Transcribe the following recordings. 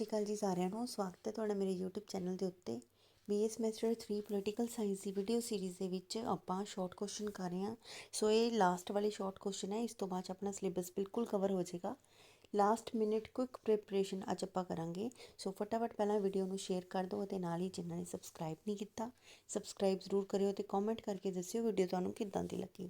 ਸ਼੍ਰੀ ਅਕਾਲ ਜੀ ਸਾਰਿਆਂ ਨੂੰ। ਸਵਾਗਤ ਹੈ ਤੁਹਾਡਾ ਮੇਰੇ YouTube ਚੈਨਲ ਦੇ ਉੱਤੇ। BA ਸਮੈਸਟਰ 3 ਪੋਲੀਟੀਕਲ ਸਾਇੰਸ ਦੀ ਵੀਡੀਓ ਸੀਰੀਜ਼ ਦੇ ਵਿੱਚ ਆਪਾਂ ਸ਼ਾਰਟ ਕੁਐਸਚਨ ਕਰ ਰਹੇ ਹਾਂ। ਸੋ ਇਹ ਲਾਸਟ ਵਾਲੀ ਸ਼ਾਰਟ ਕੁਐਸਚਨ ਹੈ। ਇਸ ਤੋਂ ਬਾਅਦ ਆਪਣਾ ਸਿਲੇਬਸ ਬਿਲਕੁਲ ਕਵਰ ਹੋ ਜਾਏਗਾ। ਲਾਸਟ ਮਿੰਟ ਕੁਇਕ ਪ੍ਰੈਪਰੇਸ਼ਨ ਅੱਜ ਆਪਾਂ ਕਰਾਂਗੇ। ਸੋ ਫਟਾਫਟ ਪਹਿਲਾਂ ਵੀਡੀਓ ਨੂੰ ਸ਼ੇਅਰ ਕਰ ਦਿਓ ਅਤੇ ਨਾਲ ਹੀ ਜਿਨ੍ਹਾਂ ਨੇ ਸਬਸਕ੍ਰਾਈਬ ਨਹੀਂ ਕੀਤਾ ਸਬਸਕ੍ਰਾਈਬ ਜ਼ਰੂਰ ਕਰਿਓ ਅਤੇ ਕਮੈਂਟ ਕਰਕੇ ਦੱਸਿਓ ਵੀਡੀਓ ਤੁਹਾਨੂੰ ਕਿੱਦਾਂ ਦੀ ਲੱਗੀ।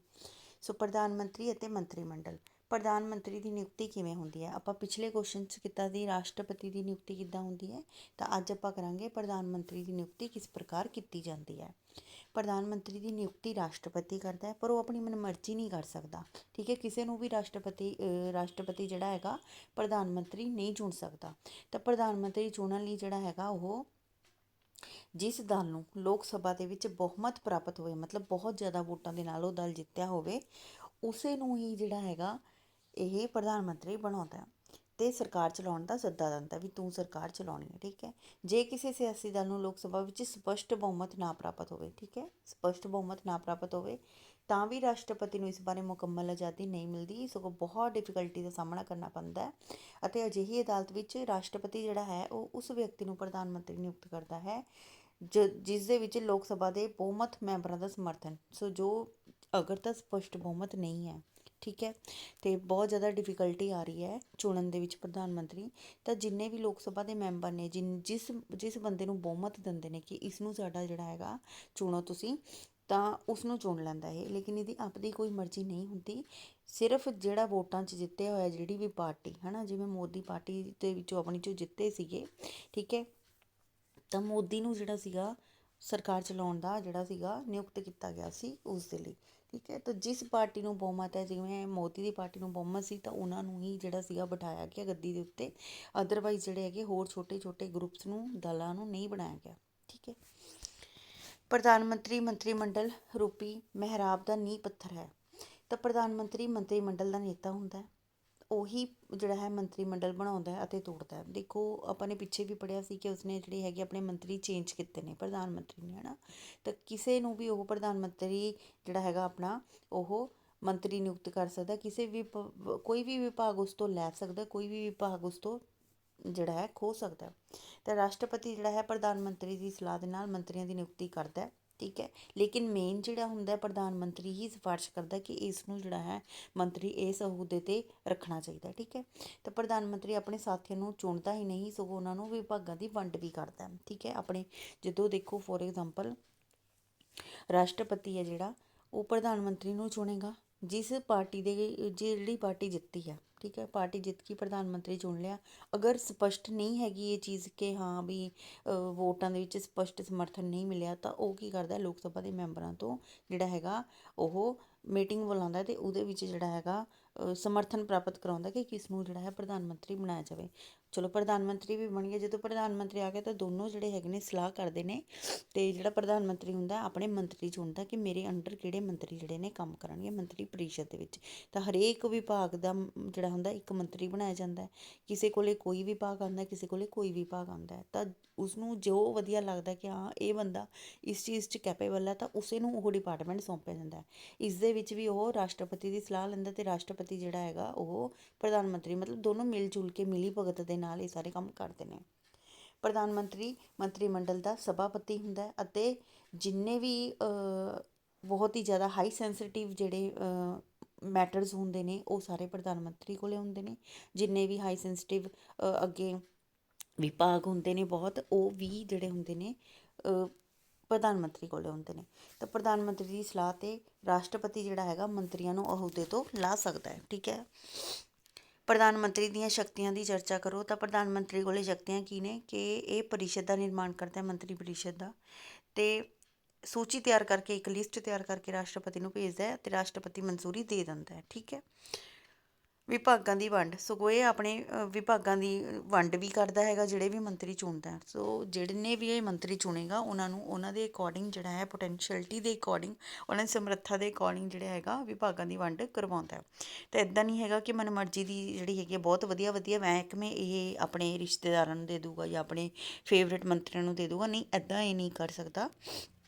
ਸੋ ਪ੍ਰਧਾਨ ਮੰਤਰੀ ਅਤੇ ਮੰਤਰੀ ਮੰਡਲ। ਪ੍ਰਧਾਨ ਮੰਤਰੀ ਦੀ ਨਿਯੁਕਤੀ ਕਿਵੇਂ ਹੁੰਦੀ ਹੈ? ਆਪਾਂ ਪਿਛਲੇ ਕੁਐਸਚਨ 'ਚ ਕੀਤਾ ਸੀ ਰਾਸ਼ਟਰਪਤੀ ਦੀ ਨਿਯੁਕਤੀ ਕਿੱਦਾਂ ਹੁੰਦੀ ਹੈ, ਤਾਂ ਅੱਜ ਆਪਾਂ ਕਰਾਂਗੇ ਪ੍ਰਧਾਨ ਮੰਤਰੀ ਦੀ ਨਿਯੁਕਤੀ ਕਿਸ ਪ੍ਰਕਾਰ ਕੀਤੀ ਜਾਂਦੀ ਹੈ। ਪ੍ਰਧਾਨ ਮੰਤਰੀ ਦੀ ਨਿਯੁਕਤੀ ਰਾਸ਼ਟਰਪਤੀ ਕਰਦਾ ਹੈ, ਪਰ ਉਹ ਆਪਣੀ ਮਨਮਰਜ਼ੀ ਨਹੀਂ ਕਰ ਸਕਦਾ। ਠੀਕ ਹੈ, ਕਿਸੇ ਨੂੰ ਵੀ ਰਾਸ਼ਟਰਪਤੀ ਜਿਹੜਾ ਹੈਗਾ ਪ੍ਰਧਾਨ ਮੰਤਰੀ ਨਹੀਂ ਚੁਣ ਸਕਦਾ। ਤਾਂ ਪ੍ਰਧਾਨ ਮੰਤਰੀ ਚੁਣਨ ਲਈ ਜਿਹੜਾ ਹੈਗਾ ਉਹ ਜਿਸ ਦਲ ਨੂੰ ਲੋਕ ਸਭਾ ਦੇ ਵਿੱਚ ਬਹੁਮਤ ਪ੍ਰਾਪਤ ਹੋਵੇ, ਮਤਲਬ ਬਹੁਤ ਜ਼ਿਆਦਾ ਵੋਟਾਂ ਦੇ ਨਾਲ ਉਹ ਦਲ ਜਿੱਤਿਆ ਹੋਵੇ, ਉਸੇ ਨੂੰ ਹੀ ਜਿਹੜਾ ਹੈਗਾ ਇਹ ਪ੍ਰਧਾਨ ਮੰਤਰੀ ਬਣਾਉਂਦਾ ਅਤੇ ਸਰਕਾਰ ਚਲਾਉਣ ਦਾ ਸੱਦਾ ਦਿੰਦਾ ਵੀ ਤੂੰ ਸਰਕਾਰ ਚਲਾਉਣੀ ਹੈ। ਠੀਕ ਹੈ, ਜੇ ਕਿਸੇ ਸਿਆਸੀ ਦਲ ਨੂੰ ਲੋਕ ਸਭਾ ਵਿੱਚ ਸਪਸ਼ਟ ਬਹੁਮਤ ਨਾ ਪ੍ਰਾਪਤ ਹੋਵੇ, ਠੀਕ ਹੈ, ਸਪਸ਼ਟ ਬਹੁਮਤ ਨਾ ਪ੍ਰਾਪਤ ਹੋਵੇ ਤਾਂ ਵੀ ਰਾਸ਼ਟਰਪਤੀ ਨੂੰ ਇਸ ਬਾਰੇ ਮੁਕੰਮਲ ਆਜ਼ਾਦੀ ਨਹੀਂ ਮਿਲਦੀ, ਸਗੋਂ ਬਹੁਤ ਡਿਫਿਕਲਟੀ ਦਾ ਸਾਹਮਣਾ ਕਰਨਾ ਪੈਂਦਾ ਹੈ। ਅਤੇ ਅਜਿਹੀ ਅਦਾਲਤ ਵਿੱਚ ਰਾਸ਼ਟਰਪਤੀ ਜਿਹੜਾ ਹੈ ਉਹ ਉਸ ਵਿਅਕਤੀ ਨੂੰ ਪ੍ਰਧਾਨ ਮੰਤਰੀ ਨਿਯੁਕਤ ਕਰਦਾ ਹੈ ਜਿਸ ਦੇ ਵਿੱਚ ਲੋਕ ਸਭਾ ਦੇ ਬਹੁਮਤ ਮੈਂਬਰਾਂ ਦਾ ਸਮਰਥਨ। ਸੋ ਜੋ ਅਗਰ ਤਾਂ ਸਪਸ਼ਟ ਬਹੁਮਤ ਨਹੀਂ ਹੈ, ਠੀਕ ਹੈ, ਅਤੇ ਬਹੁਤ ਜ਼ਿਆਦਾ ਡਿਫਿਕਲਟੀ ਆ ਰਹੀ ਹੈ ਚੁਣਨ ਦੇ ਵਿੱਚ ਪ੍ਰਧਾਨ ਮੰਤਰੀ, ਤਾਂ ਜਿੰਨੇ ਵੀ ਲੋਕ ਸਭਾ ਦੇ ਮੈਂਬਰ ਨੇ ਜਿਸ ਬੰਦੇ ਨੂੰ ਬਹੁਮਤ ਦਿੰਦੇ ਨੇ ਕਿ ਇਸ ਨੂੰ ਸਾਡਾ ਜਿਹੜਾ ਹੈਗਾ ਚੁਣੋ ਤੁਸੀਂ, ਤਾਂ ਉਸ ਨੂੰ ਚੁਣ ਲੈਂਦਾ ਹੈ। ਲੇਕਿਨ ਇਹਦੀ ਆਪਣੀ ਕੋਈ ਮਰਜ਼ੀ ਨਹੀਂ ਹੁੰਦੀ। ਸਿਰਫ ਜਿਹੜਾ ਵੋਟਾਂ 'ਚ ਜਿੱਤਿਆ ਹੋਇਆ ਜਿਹੜੀ ਵੀ ਪਾਰਟੀ ਹੈ ਨਾ, ਜਿਵੇਂ ਮੋਦੀ ਪਾਰਟੀ ਦੇ ਵਿੱਚੋਂ ਆਪਣੀ 'ਚੋਂ ਜਿੱਤੇ ਸੀਗੇ, ਠੀਕ ਹੈ, ਤਾਂ ਮੋਦੀ ਨੂੰ ਜਿਹੜਾ ਸੀਗਾ ਸਰਕਾਰ ਚਲਾਉਣ ਦਾ ਜਿਹੜਾ ਸੀਗਾ ਨਿਯੁਕਤ ਕੀਤਾ ਗਿਆ ਸੀ ਉਸ ਦੇ ਲਈ। ਠੀਕ ਹੈ, ਤਾਂ ਜਿਸ ਪਾਰਟੀ ਨੂੰ ਬਹੁਮਤ ਹੈ, ਜਿਵੇਂ ਮੋਦੀ ਦੀ ਪਾਰਟੀ ਨੂੰ ਬਹੁਮਤ ਸੀ, ਤਾਂ ਉਹਨਾਂ ਨੂੰ ਹੀ ਜਿਹੜਾ ਸੀਗਾ ਬਿਠਾਇਆ ਗਿਆ ਗੱਦੀ ਦੇ ਉੱਤੇ। ਅਦਰਵਾਈਜ਼ ਜਿਹੜੇ ਹੈਗੇ ਹੋਰ ਛੋਟੇ ਛੋਟੇ ਗਰੁੱਪਸ ਨੂੰ, ਦਲਾਂ ਨੂੰ ਨਹੀਂ ਬਣਾਇਆ ਗਿਆ। ਠੀਕ ਹੈ, ਪ੍ਰਧਾਨ ਮੰਤਰੀ ਮੰਤਰੀ ਮੰਡਲ ਰੂਪੀ ਮਹਿਰਾਬ ਦਾ ਨੀਂਹ ਪੱਥਰ ਹੈ। ਤਾਂ ਪ੍ਰਧਾਨ ਮੰਤਰੀ ਮੰਤਰੀ ਮੰਡਲ ਦਾ ਨੇਤਾ ਹੁੰਦਾ ਹੈ, ਉਹੀ ਜਿਹੜਾ ਹੈ ਮੰਤਰੀ ਮੰਡਲ ਬਣਾਉਂਦਾ ਹੈ ਅਤੇ ਤੋੜਦਾ ਹੈ। ਦੇਖੋ ਆਪਾਂ ਨੇ ਪਿੱਛੇ ਵੀ ਪੜ੍ਹਿਆ ਸੀ ਕਿ ਉਸਨੇ ਜਿਹੜੇ ਹੈਗੇ ਆਪਣੇ ਮੰਤਰੀ ਚੇਂਜ ਕੀਤੇ ਨੇ ਪ੍ਰਧਾਨ ਮੰਤਰੀ ਨੇ, ਹੈ ਨਾ। ਤਾਂ ਕਿਸੇ ਨੂੰ ਵੀ ਉਹ ਪ੍ਰਧਾਨ ਮੰਤਰੀ ਜਿਹੜਾ ਹੈਗਾ ਆਪਣਾ ਉਹ ਮੰਤਰੀ ਨਿਯੁਕਤ ਕਰ ਸਕਦਾ, ਕਿਸੇ ਵੀ ਕੋਈ ਵੀ ਵਿਭਾਗ ਉਸ ਤੋਂ ਲੈ ਸਕਦਾ, ਕੋਈ ਵੀ ਵਿਭਾਗ ਉਸ ਤੋਂ ਜਿਹੜਾ ਹੈ ਖੋਹ ਸਕਦਾ। ਤਾਂ ਰਾਸ਼ਟਰਪਤੀ ਜਿਹੜਾ ਹੈ ਪ੍ਰਧਾਨ ਮੰਤਰੀ ਦੀ ਸਲਾਹ ਦੇ ਨਾਲ ਮੰਤਰੀਆਂ ਦੀ ਨਿਯੁਕਤੀ ਕਰਦਾ। ਠੀਕ ਹੈ, ਲੇਕਿਨ ਮੇਨ ਜਿਹੜਾ ਹੁੰਦਾ ਪ੍ਰਧਾਨ ਮੰਤਰੀ ਹੀ ਸਿਫਾਰਿਸ਼ ਕਰਦਾ ਕਿ ਇਸ ਨੂੰ ਜਿਹੜਾ ਹੈ ਮੰਤਰੀ ਇਸ ਅਹੁਦੇ 'ਤੇ ਰੱਖਣਾ ਚਾਹੀਦਾ। ਠੀਕ ਹੈ, ਤਾਂ ਪ੍ਰਧਾਨ ਮੰਤਰੀ ਆਪਣੇ ਸਾਥੀਆਂ ਨੂੰ ਚੁਣਦਾ ਹੀ ਨਹੀਂ, ਸਗੋਂ ਉਹਨਾਂ ਨੂੰ ਵਿਭਾਗਾਂ ਦੀ ਵੰਡ ਵੀ ਕਰਦਾ। ਠੀਕ ਹੈ, ਆਪਣੇ ਜਦੋਂ ਦੇਖੋ ਫੋਰ ਐਗਜ਼ਾਮਪਲ ਰਾਸ਼ਟਰਪਤੀ ਹੈ ਜਿਹੜਾ ਉਹ ਪ੍ਰਧਾਨ ਮੰਤਰੀ ਨੂੰ ਚੁਣੇਗਾ ਜਿਸ ਪਾਰਟੀ ਦੇ ਜਿਹੜੀ ਪਾਰਟੀ ਜਿੱਤੀ ਹੈ। ਠੀਕ ਹੈ, ਪਾਰਟੀ ਜਿੱਤ ਕੇ ਪ੍ਰਧਾਨ ਮੰਤਰੀ ਚੁਣ ਲਿਆ। ਅਗਰ ਸਪਸ਼ਟ ਨਹੀਂ ਹੈਗੀ ਇਹ ਚੀਜ਼ ਕਿ ਹਾਂ ਵੀ ਵੋਟਾਂ ਦੇ ਵਿੱਚ ਸਪਸ਼ਟ ਸਮਰਥਨ ਨਹੀਂ ਮਿਲਿਆ, ਤਾਂ ਉਹ ਕੀ ਕਰਦਾ ਲੋਕ ਸਭਾ ਦੇ ਮੈਂਬਰਾਂ ਤੋਂ ਜਿਹੜਾ ਹੈਗਾ ਉਹ ਮੀਟਿੰਗ ਬੁਲਾਉਂਦਾ ਅਤੇ ਉਹਦੇ ਵਿੱਚ ਜਿਹੜਾ ਹੈਗਾ ਸਮਰਥਨ ਪ੍ਰਾਪਤ ਕਰਾਉਂਦਾ ਕਿ ਕਿਸ ਨੂੰ ਜਿਹੜਾ ਹੈ ਪ੍ਰਧਾਨ ਮੰਤਰੀ ਬਣਾਇਆ ਜਾਵੇ। ਚਲੋ ਪ੍ਰਧਾਨ ਮੰਤਰੀ ਵੀ ਬਣ ਗਿਆ। ਜਦੋਂ ਪ੍ਰਧਾਨ ਮੰਤਰੀ ਆ ਗਿਆ ਤਾਂ ਦੋਨੋਂ ਜਿਹੜੇ ਹੈਗੇ ਨੇ ਸਲਾਹ ਕਰਦੇ ਨੇ, ਅਤੇ ਜਿਹੜਾ ਪ੍ਰਧਾਨ ਮੰਤਰੀ ਹੁੰਦਾ ਆਪਣੇ ਮੰਤਰੀ ਚੁਣਦਾ ਕਿ ਮੇਰੇ ਅੰਡਰ ਕਿਹੜੇ ਮੰਤਰੀ ਜਿਹੜੇ ਨੇ ਕੰਮ ਕਰਨਗੇ ਮੰਤਰੀ ਪਰਿਸ਼ਦ ਦੇ ਵਿੱਚ। ਤਾਂ ਹਰੇਕ ਵਿਭਾਗ ਦਾ ਜਿਹੜਾ ਹੁੰਦਾ ਇੱਕ ਮੰਤਰੀ ਬਣਾਇਆ ਜਾਂਦਾ। ਕਿਸੇ ਕੋਲੇ ਕੋਈ ਵਿਭਾਗ ਆਉਂਦਾ, ਕਿਸੇ ਕੋਲੇ ਕੋਈ ਵਿਭਾਗ ਆਉਂਦਾ, ਤਾਂ ਉਸਨੂੰ ਜੋ ਵਧੀਆ ਲੱਗਦਾ ਕਿ ਹਾਂ ਇਹ ਬੰਦਾ ਇਸ ਚੀਜ਼ 'ਚ ਕੈਪੇਬਲ ਹੈ, ਤਾਂ ਉਸੇ ਨੂੰ ਉਹ ਡਿਪਾਰਟਮੈਂਟ ਸੌਂਪਿਆ ਜਾਂਦਾ। ਇਸ ਦੇ ਵਿੱਚ ਵੀ ਉਹ ਰਾਸ਼ਟਰਪਤੀ ਦੀ ਸਲਾਹ ਲੈਂਦਾ ਅਤੇ ਰਾਸ਼ਟਰਪਤੀ ਜਿਹੜਾ ਹੈਗਾ ਉਹ ਪ੍ਰਧਾਨ ਮੰਤਰੀ, ਮਤਲਬ ਦੋਨੋਂ ਮਿਲ ਜੁਲ ਕੇ ਮਿਲੀ ਭਗਤ ਦੇ ਨਾਲ ਇਹ ਸਾਰੇ ਕੰਮ ਕਰਦੇ ਨੇ। ਪ੍ਰਧਾਨ ਮੰਤਰੀ ਮੰਤਰੀ ਮੰਡਲ ਦਾ ਸਭਾਪਤੀ ਹੁੰਦਾ ਅਤੇ ਜਿੰਨੇ ਵੀ ਬਹੁਤ ਹੀ ਜ਼ਿਆਦਾ ਹਾਈ ਸੈਂਸੀਟਿਵ ਜਿਹੜੇ ਮੈਟਰਸ ਹੁੰਦੇ ਨੇ ਉਹ ਸਾਰੇ ਪ੍ਰਧਾਨ ਮੰਤਰੀ ਕੋਲੇ ਹੁੰਦੇ ਨੇ। ਜਿੰਨੇ ਵੀ ਹਾਈ ਸੈਂਸੀਟਿਵ ਅੱਗੇ ਵਿਭਾਗ ਹੁੰਦੇ ਨੇ ਬਹੁਤ, ਉਹ ਵੀ ਜਿਹੜੇ ਹੁੰਦੇ ਨੇ ਪ੍ਰਧਾਨ ਮੰਤਰੀ ਕੋਲੇ ਹੁੰਦੇ ਨੇ। ਤਾਂ ਪ੍ਰਧਾਨ ਮੰਤਰੀ ਦੀ ਸਲਾਹ 'ਤੇ ਰਾਸ਼ਟਰਪਤੀ ਜਿਹੜਾ ਹੈਗਾ ਮੰਤਰੀਆਂ ਨੂੰ ਅਹੁਦੇ ਤੋਂ ਲਾ ਸਕਦਾ ਹੈ। ਠੀਕ ਹੈ, ਪ੍ਰਧਾਨ ਮੰਤਰੀ ਦੀਆਂ ਸ਼ਕਤੀਆਂ ਦੀ ਚਰਚਾ ਕਰੋ ਤਾਂ ਪ੍ਰਧਾਨ ਮੰਤਰੀ ਕੋਲੇ ਸ਼ਕਤੀਆਂ ਕੀ ਨੇ ਕਿ ਇਹ ਪਰਿਸ਼ਦ ਦਾ ਨਿਰਮਾਣ ਕਰਦਾ, ਮੰਤਰੀ ਪਰਿਸ਼ਦ ਦਾ, ਅਤੇ ਸੂਚੀ ਤਿਆਰ ਕਰਕੇ ਇੱਕ ਲਿਸਟ ਤਿਆਰ ਕਰਕੇ ਰਾਸ਼ਟਰਪਤੀ ਨੂੰ ਭੇਜਦਾ ਹੈ ਅਤੇ ਰਾਸ਼ਟਰਪਤੀ ਮਨਜ਼ੂਰੀ ਦੇ ਦਿੰਦਾ ਹੈ। ਠੀਕ ਹੈ, ਵਿਭਾਗਾਂ ਦੀ ਵੰਡ, ਸਗੋਂ ਇਹ ਆਪਣੇ ਵਿਭਾਗਾਂ ਦੀ ਵੰਡ ਵੀ ਕਰਦਾ ਹੈਗਾ ਜਿਹੜੇ ਵੀ ਮੰਤਰੀ ਚੁਣਦਾ। ਸੋ ਜਿਹੜੇ ਵੀ ਇਹ ਮੰਤਰੀ ਚੁਣੇਗਾ ਉਹਨਾਂ ਨੂੰ ਉਹਨਾਂ ਦੇ ਅਕੋਰਡਿੰਗ ਜਿਹੜਾ ਹੈ ਪੋਟੈਂਸ਼ੀਅਲਟੀ ਦੇ ਅਕੋਰਡਿੰਗ, ਉਹਨਾਂ ਦੀ ਸਮਰੱਥਾ ਦੇ ਅਕੋਰਡਿੰਗ ਜਿਹੜਾ ਹੈਗਾ ਵਿਭਾਗਾਂ ਦੀ ਵੰਡ ਕਰਵਾਉਂਦਾ। ਤਾਂ ਇੱਦਾਂ ਨਹੀਂ ਹੈਗਾ ਕਿ ਮਨਮਰਜ਼ੀ ਦੀ ਜਿਹੜੀ ਹੈਗੀ ਬਹੁਤ ਵਧੀਆ ਵਧੀਆ ਮਹਿਕਮੇ ਇਹ ਆਪਣੇ ਰਿਸ਼ਤੇਦਾਰਾਂ ਨੂੰ ਦੇ ਦੂਗਾ ਜਾਂ ਆਪਣੇ ਫੇਵਰੇਟ ਮੰਤਰੀਆਂ ਨੂੰ ਦੇ ਦੂਗਾ, ਨਹੀਂ, ਇੱਦਾਂ ਇਹ ਨਹੀਂ ਕਰ ਸਕਦਾ।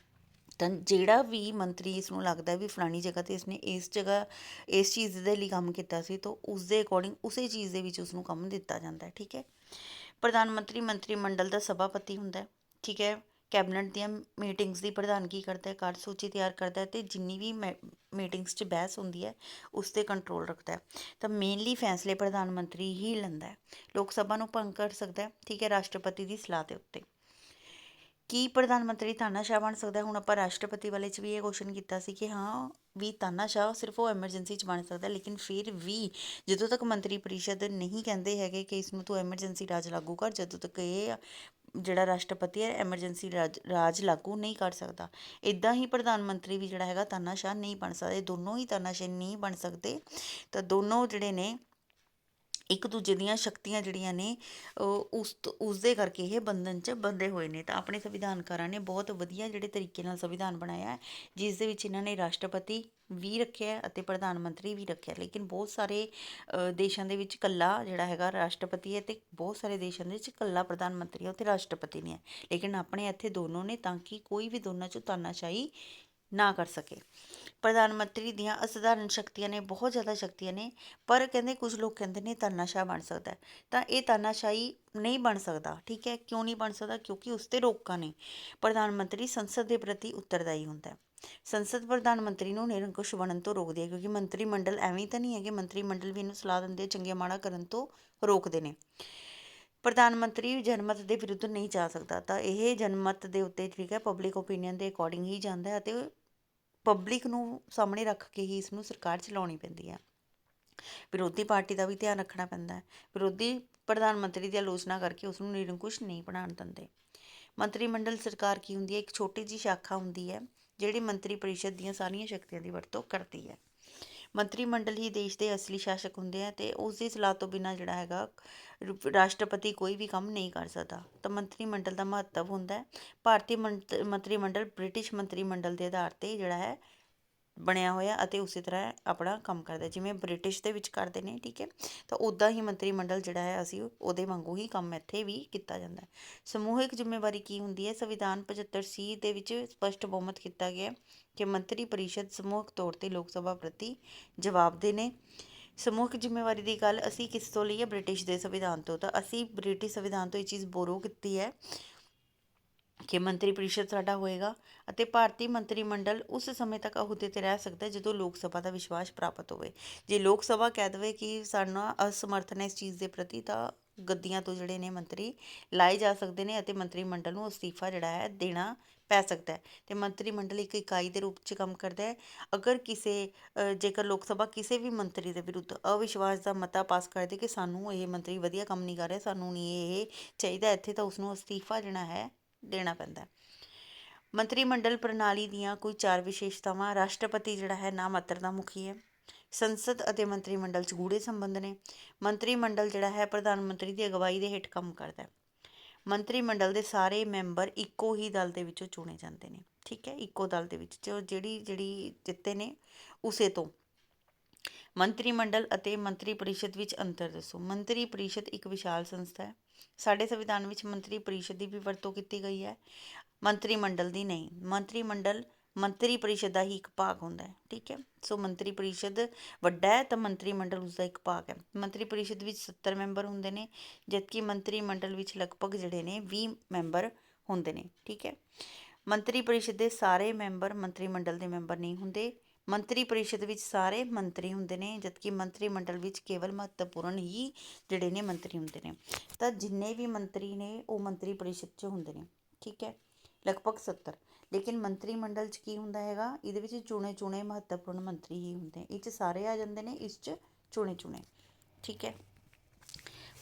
ਤਾਂ ਜਿਹੜਾ ਵੀ ਮੰਤਰੀ ਇਸ ਨੂੰ ਲੱਗਦਾ ਵੀ ਫਲਾਣੀ ਜਗ੍ਹਾ 'ਤੇ ਇਸਨੇ ਇਸ ਜਗ੍ਹਾ ਇਸ ਚੀਜ਼ ਦੇ ਲਈ ਕੰਮ ਕੀਤਾ ਸੀ, ਤਾਂ ਉਸ ਦੇ ਅਕੋਰਡਿੰਗ ਉਸੇ ਚੀਜ਼ ਦੇ ਵਿੱਚ ਉਸਨੂੰ ਕੰਮ ਦਿੱਤਾ ਜਾਂਦਾ। ਠੀਕ ਹੈ, ਪ੍ਰਧਾਨ ਮੰਤਰੀ ਮੰਤਰੀ ਮੰਡਲ ਦਾ ਸਭਾਪਤੀ ਹੁੰਦਾ ਹੈ, ਠੀਕ ਹੈ। ਕੈਬਨਿਟ ਦੀਆਂ ਮੀਟਿੰਗਸ ਦੀ ਪ੍ਰਧਾਨਗੀ ਕਰਦਾ ਹੈ, ਕਾਰਜਸੂਚੀ ਤਿਆਰ ਕਰਦਾ ਹੈ ਅਤੇ ਜਿੰਨੀ ਵੀ ਮੀਟਿੰਗਸ 'ਚ ਬਹਿਸ ਹੁੰਦੀ ਹੈ ਉਸ 'ਤੇ ਕੰਟਰੋਲ ਰੱਖਦਾ ਹੈ। ਤਾਂ ਮੇਨਲੀ ਫੈਸਲੇ ਪ੍ਰਧਾਨ ਮੰਤਰੀ ਹੀ ਲੈਂਦਾ ਹੈ। ਲੋਕ ਸਭਾ ਨੂੰ ਭੰਗ ਕਰ ਸਕਦਾ ਹੈ, ਠੀਕ ਹੈ, ਰਾਸ਼ਟਰਪਤੀ ਦੀ ਸਲਾਹ ਦੇ ਉੱਤੇ। ਕੀ ਪ੍ਰਧਾਨ ਮੰਤਰੀ ਤਾਨਾਸ਼ਾਹ ਬਣ ਸਕਦਾ? ਹੁਣ ਆਪਾਂ ਰਾਸ਼ਟਰਪਤੀ ਵਾਲੇ 'ਚ ਵੀ ਇਹ ਕੁਐਸਚਨ ਕੀਤਾ ਸੀ ਕਿ ਹਾਂ ਵੀ ਤਾਨਾਸ਼ਾਹ ਸਿਰਫ ਉਹ ਐਮਰਜੈਂਸੀ 'ਚ ਬਣ ਸਕਦਾ, ਲੇਕਿਨ ਫਿਰ ਵੀ ਜਦੋਂ ਤੱਕ ਮੰਤਰੀ ਪਰਿਸ਼ਦ ਨਹੀਂ ਕਹਿੰਦੇ ਹੈਗੇ ਕਿ ਇਸ ਨੂੰ ਤੂੰ ਐਮਰਜੈਂਸੀ ਰਾਜ ਲਾਗੂ ਕਰ, ਜਦੋਂ ਤੱਕ ਇਹ ਜਿਹੜਾ ਰਾਸ਼ਟਰਪਤੀ ਹੈ ਐਮਰਜੈਂਸੀ ਰਾਜ ਲਾਗੂ ਨਹੀਂ ਕਰ ਸਕਦਾ। ਇੱਦਾਂ ਹੀ ਪ੍ਰਧਾਨ ਮੰਤਰੀ ਵੀ ਜਿਹੜਾ ਹੈਗਾ ਤਾਨਾਸ਼ਾਹ ਨਹੀਂ ਬਣ ਸਕਦਾ। ਇਹ ਦੋਨੋਂ ਹੀ ਤਾਨਾਸ਼ਾਹ ਨਹੀਂ ਬਣ ਸਕਦੇ। ਤਾਂ ਦੋਨੋਂ ਜਿਹੜੇ ਨੇ ਇੱਕ ਦੂਜੇ ਦੀਆਂ ਸ਼ਕਤੀਆਂ ਜਿਹੜੀਆਂ ਨੇ ਉਸਦੇ ਕਰਕੇ ਇਹ ਬੰਧਨ 'ਚ ਬੰਧੇ ਹੋਏ ਨੇ। ਤਾਂ ਆਪਣੇ ਸੰਵਿਧਾਨਕਾਰਾਂ ਨੇ ਬਹੁਤ ਵਧੀਆ ਜਿਹੜੇ ਤਰੀਕੇ ਨਾਲ ਸੰਵਿਧਾਨ ਬਣਾਇਆ ਹੈ, ਜਿਸ ਦੇ ਵਿੱਚ ਇਹਨਾਂ ਨੇ ਰਾਸ਼ਟਰਪਤੀ ਵੀ ਰੱਖਿਆ ਅਤੇ ਪ੍ਰਧਾਨ ਮੰਤਰੀ ਵੀ ਰੱਖਿਆ। ਲੇਕਿਨ ਬਹੁਤ ਸਾਰੇ ਦੇਸ਼ਾਂ ਦੇ ਵਿੱਚ ਇਕੱਲਾ ਜਿਹੜਾ ਹੈਗਾ ਰਾਸ਼ਟਰਪਤੀ ਹੈ ਅਤੇ ਬਹੁਤ ਸਾਰੇ ਦੇਸ਼ਾਂ ਦੇ ਵਿੱਚ ਇਕੱਲਾ ਪ੍ਰਧਾਨ ਮੰਤਰੀ ਹੈ, ਉੱਥੇ ਰਾਸ਼ਟਰਪਤੀ ਨਹੀਂ ਹੈ। ਲੇਕਿਨ ਆਪਣੇ ਇੱਥੇ ਦੋਨੋਂ ਨੇ, ਤਾਂ ਕਿ ਕੋਈ ਵੀ ਦੋਨਾਂ 'ਚੋਂ ਤਾਨਾਸ਼ਾਹੀ ਨਾ ਕਰ ਸਕੇ। ਪ੍ਰਧਾਨ ਮੰਤਰੀ ਦੀਆਂ ਅਸਾਧਾਰਨ ਸ਼ਕਤੀਆਂ ਨੇ, ਬਹੁਤ ਜ਼ਿਆਦਾ ਸ਼ਕਤੀਆਂ ਨੇ, ਪਰ ਕਹਿੰਦੇ ਕੁਝ ਲੋਕ ਕਹਿੰਦੇ ਨੇ ਤਾਨਾਸ਼ਾਹ ਬਣ ਸਕਦਾ। ਤਾਂ ਇਹ ਤਾਨਾਸ਼ਾਹੀ ਨਹੀਂ ਬਣ ਸਕਦਾ, ਠੀਕ ਹੈ। ਕਿਉਂ ਨਹੀਂ ਬਣ ਸਕਦਾ? ਕਿਉਂਕਿ ਉਸ 'ਤੇ ਰੋਕਾਂ ਨੇ। ਪ੍ਰਧਾਨ ਮੰਤਰੀ ਸੰਸਦ ਦੇ ਪ੍ਰਤੀ ਉੱਤਰਦਾਈ ਹੁੰਦਾ ਹੈ। ਸੰਸਦ ਪ੍ਰਧਾਨ ਮੰਤਰੀ ਨੂੰ ਨਿਰੰਕੁਸ਼ ਬਣਨ ਤੋਂ ਰੋਕਦੀ ਹੈ, ਕਿਉਂਕਿ ਮੰਤਰੀ ਮੰਡਲ ਐਵੇਂ ਤਾਂ ਨਹੀਂ ਹੈਗੇ, ਮੰਤਰੀ ਮੰਡਲ ਵੀ ਇਹਨੂੰ ਸਲਾਹ ਦਿੰਦੇ, ਚੰਗੇ ਮਾੜਾ ਕਰਨ ਤੋਂ ਰੋਕਦੇ ਨੇ। ਪ੍ਰਧਾਨ ਮੰਤਰੀ ਜਨਮਤ ਦੇ ਵਿਰੁੱਧ ਨਹੀਂ ਜਾ ਸਕਦਾ, ਤਾਂ ਇਹ ਜਨਮਤ ਦੇ ਉੱਤੇ, ਠੀਕ ਹੈ, ਪਬਲਿਕ ਓਪੀਨੀਅਨ ਦੇ ਅਕੋਰਡਿੰਗ ਹੀ ਜਾਂਦਾ ਹੈ ਅਤੇ ਪਬਲਿਕ ਨੂੰ ਸਾਹਮਣੇ ਰੱਖ ਕੇ ਹੀ ਇਸ ਨੂੰ ਸਰਕਾਰ ਚਲਾਉਣੀ ਪੈਂਦੀ ਹੈ। ਵਿਰੋਧੀ ਪਾਰਟੀ ਦਾ ਵੀ ਧਿਆਨ ਰੱਖਣਾ ਪੈਂਦਾ ਹੈ। ਵਿਰੋਧੀ ਪ੍ਰਧਾਨ ਮੰਤਰੀ ਦੀ ਆਲੋਚਨਾ ਕਰਕੇ ਉਸ ਨੂੰ ਨਿਰੰਕੁਸ਼ ਨਹੀਂ ਬਣਾਉਣ ਦਿੰਦੇ। ਮੰਤਰੀ ਮੰਡਲ ਸਰਕਾਰ ਕੀ ਹੁੰਦੀ ਹੈ? ਇੱਕ ਛੋਟੀ ਜਿਹੀ ਸ਼ਾਖਾ ਹੁੰਦੀ ਹੈ ਜਿਹੜੀ ਮੰਤਰੀ ਪਰਿਸ਼ਦ ਦੀਆਂ ਸਾਰੀਆਂ ਸ਼ਕਤੀਆਂ ਦੀ ਵਰਤੋਂ ਕਰਦੀ ਹੈ। ਮੰਤਰੀ ਮੰਡਲ ਹੀ ਦੇਸ਼ ਦੇ ਅਸਲੀ ਸ਼ਾਸਕ ਹੁੰਦੇ ਆ ਅਤੇ ਉਸ ਦੀ ਸਲਾਹ ਤੋਂ ਬਿਨਾਂ ਜਿਹੜਾ ਹੈਗਾ ਰਾਸ਼ਟਰਪਤੀ ਕੋਈ ਵੀ ਕੰਮ ਨਹੀਂ ਕਰ ਸਕਦਾ। ਤਾਂ ਮੰਤਰੀ ਮੰਡਲ ਦਾ ਮਹੱਤਵ ਹੁੰਦਾ ਹੈ। ਭਾਰਤੀ ਮੰਤਰੀ ਮੰਡਲ ਬ੍ਰਿਟਿਸ਼ ਮੰਤਰੀ ਮੰਡਲ ਦੇ ਆਧਾਰ 'ਤੇ ਜਿਹੜਾ ਹੈ ਬਣਿਆ ਹੋਇਆ ਅਤੇ ਉਸੇ ਤਰ੍ਹਾਂ ਆਪਣਾ ਕੰਮ ਕਰਦਾ, ਜਿਵੇਂ ਬ੍ਰਿਟਿਸ਼ ਦੇ ਵਿੱਚ ਕਰਦੇ ਨੇ, ਠੀਕ ਹੈ। ਤਾਂ ਉੱਦਾਂ ਹੀ ਮੰਤਰੀ ਮੰਡਲ ਜਿਹੜਾ ਹੈ ਅਸੀਂ ਉਹਦੇ ਵਾਂਗੂ ਹੀ ਕੰਮ ਇੱਥੇ ਵੀ ਕੀਤਾ ਜਾਂਦਾ ਹੈ। ਸਮੂਹਿਕ ਜ਼ਿੰਮੇਵਾਰੀ ਕੀ ਹੁੰਦੀ ਹੈ? ਸੰਵਿਧਾਨ 75C ਦੇ ਵਿੱਚ ਸਪਸ਼ਟ ਬਹੁਮਤ ਕੀਤਾ ਗਿਆ ਕਿ ਮੰਤਰੀ ਪਰਿਸ਼ਦ ਸਮੂਹਿਕ ਤੌਰ 'ਤੇ ਲੋਕ ਸਭਾ ਪ੍ਰਤੀ ਜਵਾਬਦੇਹ ਨੇ। ਸਮੂਹਿਕ ਜ਼ਿੰਮੇਵਾਰੀ ਦੀ ਗੱਲ ਅਸੀਂ ਕਿਸ ਤੋਂ ਲਈ ਹੈ? ਬ੍ਰਿਟਿਸ਼ ਦੇ ਸੰਵਿਧਾਨ ਤੋਂ। ਤਾਂ ਅਸੀਂ ਬ੍ਰਿਟਿਸ਼ ਸੰਵਿਧਾਨ ਤੋਂ ਇਹ ਚੀਜ਼ ਬੋਰੋ ਕੀਤੀ ਹੈ ਕਿ ਮੰਤਰੀ ਪਰਿਸ਼ਦ ਸਾਡਾ ਹੋਏਗਾ ਅਤੇ ਭਾਰਤੀ ਮੰਤਰੀ ਮੰਡਲ ਉਸ ਸਮੇਂ ਤੱਕ ਅਹੁਦੇ 'ਤੇ ਰਹਿ ਸਕਦਾ ਜਦੋਂ ਲੋਕ ਸਭਾ ਦਾ ਵਿਸ਼ਵਾਸ ਪ੍ਰਾਪਤ ਹੋਵੇ। ਜੇ ਲੋਕ ਸਭਾ ਕਹਿ ਦੇਵੇ ਕਿ ਸਾਡਾ ਅਸਮਰਥਨ ਹੈ ਇਸ ਚੀਜ਼ ਦੇ ਪ੍ਰਤੀ, ਤਾਂ ਗੱਦੀਆਂ ਤੋਂ ਜਿਹੜੇ ਨੇ ਮੰਤਰੀ ਲਾਏ ਜਾ ਸਕਦੇ ਨੇ ਅਤੇ ਮੰਤਰੀ ਮੰਡਲ ਨੂੰ ਅਸਤੀਫਾ ਜਿਹੜਾ ਹੈ ਦੇਣਾ ਪੈ ਸਕਦਾ ਹੈ। ਅਤੇ ਮੰਤਰੀ ਮੰਡਲ ਇੱਕ ਇਕਾਈ ਦੇ ਰੂਪ 'ਚ ਕੰਮ ਕਰਦਾ ਹੈ। ਅਗਰ ਜੇਕਰ ਲੋਕ ਸਭਾ ਕਿਸੇ ਵੀ ਮੰਤਰੀ ਦੇ ਵਿਰੁੱਧ ਅਵਿਸ਼ਵਾਸ ਦਾ ਮਤਾ ਪਾਸ ਕਰਦੇ ਕਿ ਸਾਨੂੰ ਇਹ ਮੰਤਰੀ ਵਧੀਆ ਕੰਮ ਨਹੀਂ ਕਰ ਰਿਹਾ, ਸਾਨੂੰ ਨਹੀਂ ਇਹ ਚਾਹੀਦਾ ਇੱਥੇ, ਤਾਂ ਉਸਨੂੰ ਅਸਤੀਫਾ ਜਿਹੜਾ ਹੈ ਦੇਣਾ ਪੈਂਦਾ। ਮੰਤਰੀ ਮੰਡਲ ਪ੍ਰਣਾਲੀ ਦੀਆਂ ਕੋਈ 4 ਵਿਸ਼ੇਸ਼ਤਾਵਾਂ। ਰਾਸ਼ਟਰਪਤੀ ਜਿਹੜਾ ਹੈ ਨਾ ਮਾਤਰ ਦਾ ਮੁਖੀ ਹੈ। ਸੰਸਦ ਅਤੇ ਮੰਤਰੀ ਮੰਡਲ 'ਚ ਗੂੜੇ ਸੰਬੰਧ ਨੇ। ਮੰਤਰੀ ਮੰਡਲ ਜਿਹੜਾ ਹੈ ਪ੍ਰਧਾਨ ਮੰਤਰੀ ਦੀ ਅਗਵਾਈ ਦੇ ਹੇਠ ਕੰਮ ਕਰਦਾ। ਮੰਤਰੀ ਮੰਡਲ ਦੇ ਸਾਰੇ ਮੈਂਬਰ ਇੱਕੋ ਹੀ ਦਲ ਦੇ ਵਿੱਚੋਂ ਚੁਣੇ ਜਾਂਦੇ ਨੇ, ਠੀਕ ਹੈ, ਇੱਕੋ ਦਲ ਦੇ ਵਿੱਚ ਜਿਹੜੀ ਜਿੱਤੇ ਨੇ ਉਸੇ ਤੋਂ। ਮੰਤਰੀ ਮੰਡਲ ਅਤੇ ਮੰਤਰੀ ਪਰਿਸ਼ਦ ਵਿੱਚ ਅੰਤਰ ਦੱਸੋ। ਮੰਤਰੀ ਪਰਿਸ਼ਦ ਇੱਕ ਵਿਸ਼ਾਲ ਸੰਸਥਾ ਹੈ। ਸਾਡੇ ਸੰਵਿਧਾਨ ਵਿੱਚ ਮੰਤਰੀ ਪਰਿਸ਼ਦ ਦੀ ਵੀ ਵਰਤੋਂ ਕੀਤੀ ਗਈ ਹੈ, ਮੰਤਰੀ ਮੰਡਲ ਦੀ ਨਹੀਂ। ਮੰਤਰੀ ਮੰਡਲ ਮੰਤਰੀ ਪਰਿਸ਼ਦ ਦਾ ਹੀ ਇੱਕ ਭਾਗ ਹੁੰਦਾ ਹੈ, ਠੀਕ ਹੈ। ਸੋ ਮੰਤਰੀ ਪਰਿਸ਼ਦ ਵੱਡਾ ਹੈ ਤਾਂ ਮੰਤਰੀ ਮੰਡਲ ਉਸਦਾ ਇੱਕ ਭਾਗ ਹੈ। ਮੰਤਰੀ ਪਰਿਸ਼ਦ ਵਿੱਚ 70 ਮੈਂਬਰ ਹੁੰਦੇ ਨੇ, ਜਦਕਿ ਮੰਤਰੀ ਮੰਡਲ ਵਿੱਚ ਲਗਭਗ ਜਿਹੜੇ ਨੇ 20 ਮੈਂਬਰ ਹੁੰਦੇ ਨੇ, ਠੀਕ ਹੈ। ਮੰਤਰੀ ਪਰਿਸ਼ਦ ਦੇ ਸਾਰੇ ਮੈਂਬਰ ਮੰਤਰੀ ਮੰਡਲ ਦੇ ਮੈਂਬਰ ਨਹੀਂ ਹੁੰਦੇ। ਮੰਤਰੀ ਪਰਿਸ਼ਦ ਵਿੱਚ ਸਾਰੇ ਮੰਤਰੀ ਹੁੰਦੇ ਨੇ, ਜਦਕਿ ਮੰਤਰੀ ਮੰਡਲ ਵਿੱਚ ਕੇਵਲ ਮਹੱਤਵਪੂਰਨ ਹੀ ਜਿਹੜੇ ਨੇ ਮੰਤਰੀ ਹੁੰਦੇ ਨੇ। ਤਾਂ ਜਿੰਨੇ ਵੀ ਮੰਤਰੀ ਨੇ ਉਹ ਮੰਤਰੀ ਪਰਿਸ਼ਦ 'ਚ ਹੁੰਦੇ ਨੇ, ਠੀਕ ਹੈ, ਲਗਭਗ 70। ਲੇਕਿਨ ਮੰਤਰੀ ਮੰਡਲ 'ਚ ਕੀ ਹੁੰਦਾ ਹੈਗਾ? ਇਹਦੇ ਵਿੱਚ ਚੁਣੇ ਮਹੱਤਵਪੂਰਨ ਮੰਤਰੀ ਹੀ ਹੁੰਦੇ, ਇਹ 'ਚ ਸਾਰੇ ਆ ਜਾਂਦੇ ਨੇ, ਇਸ 'ਚ ਚੁਣੇ, ਠੀਕ ਹੈ।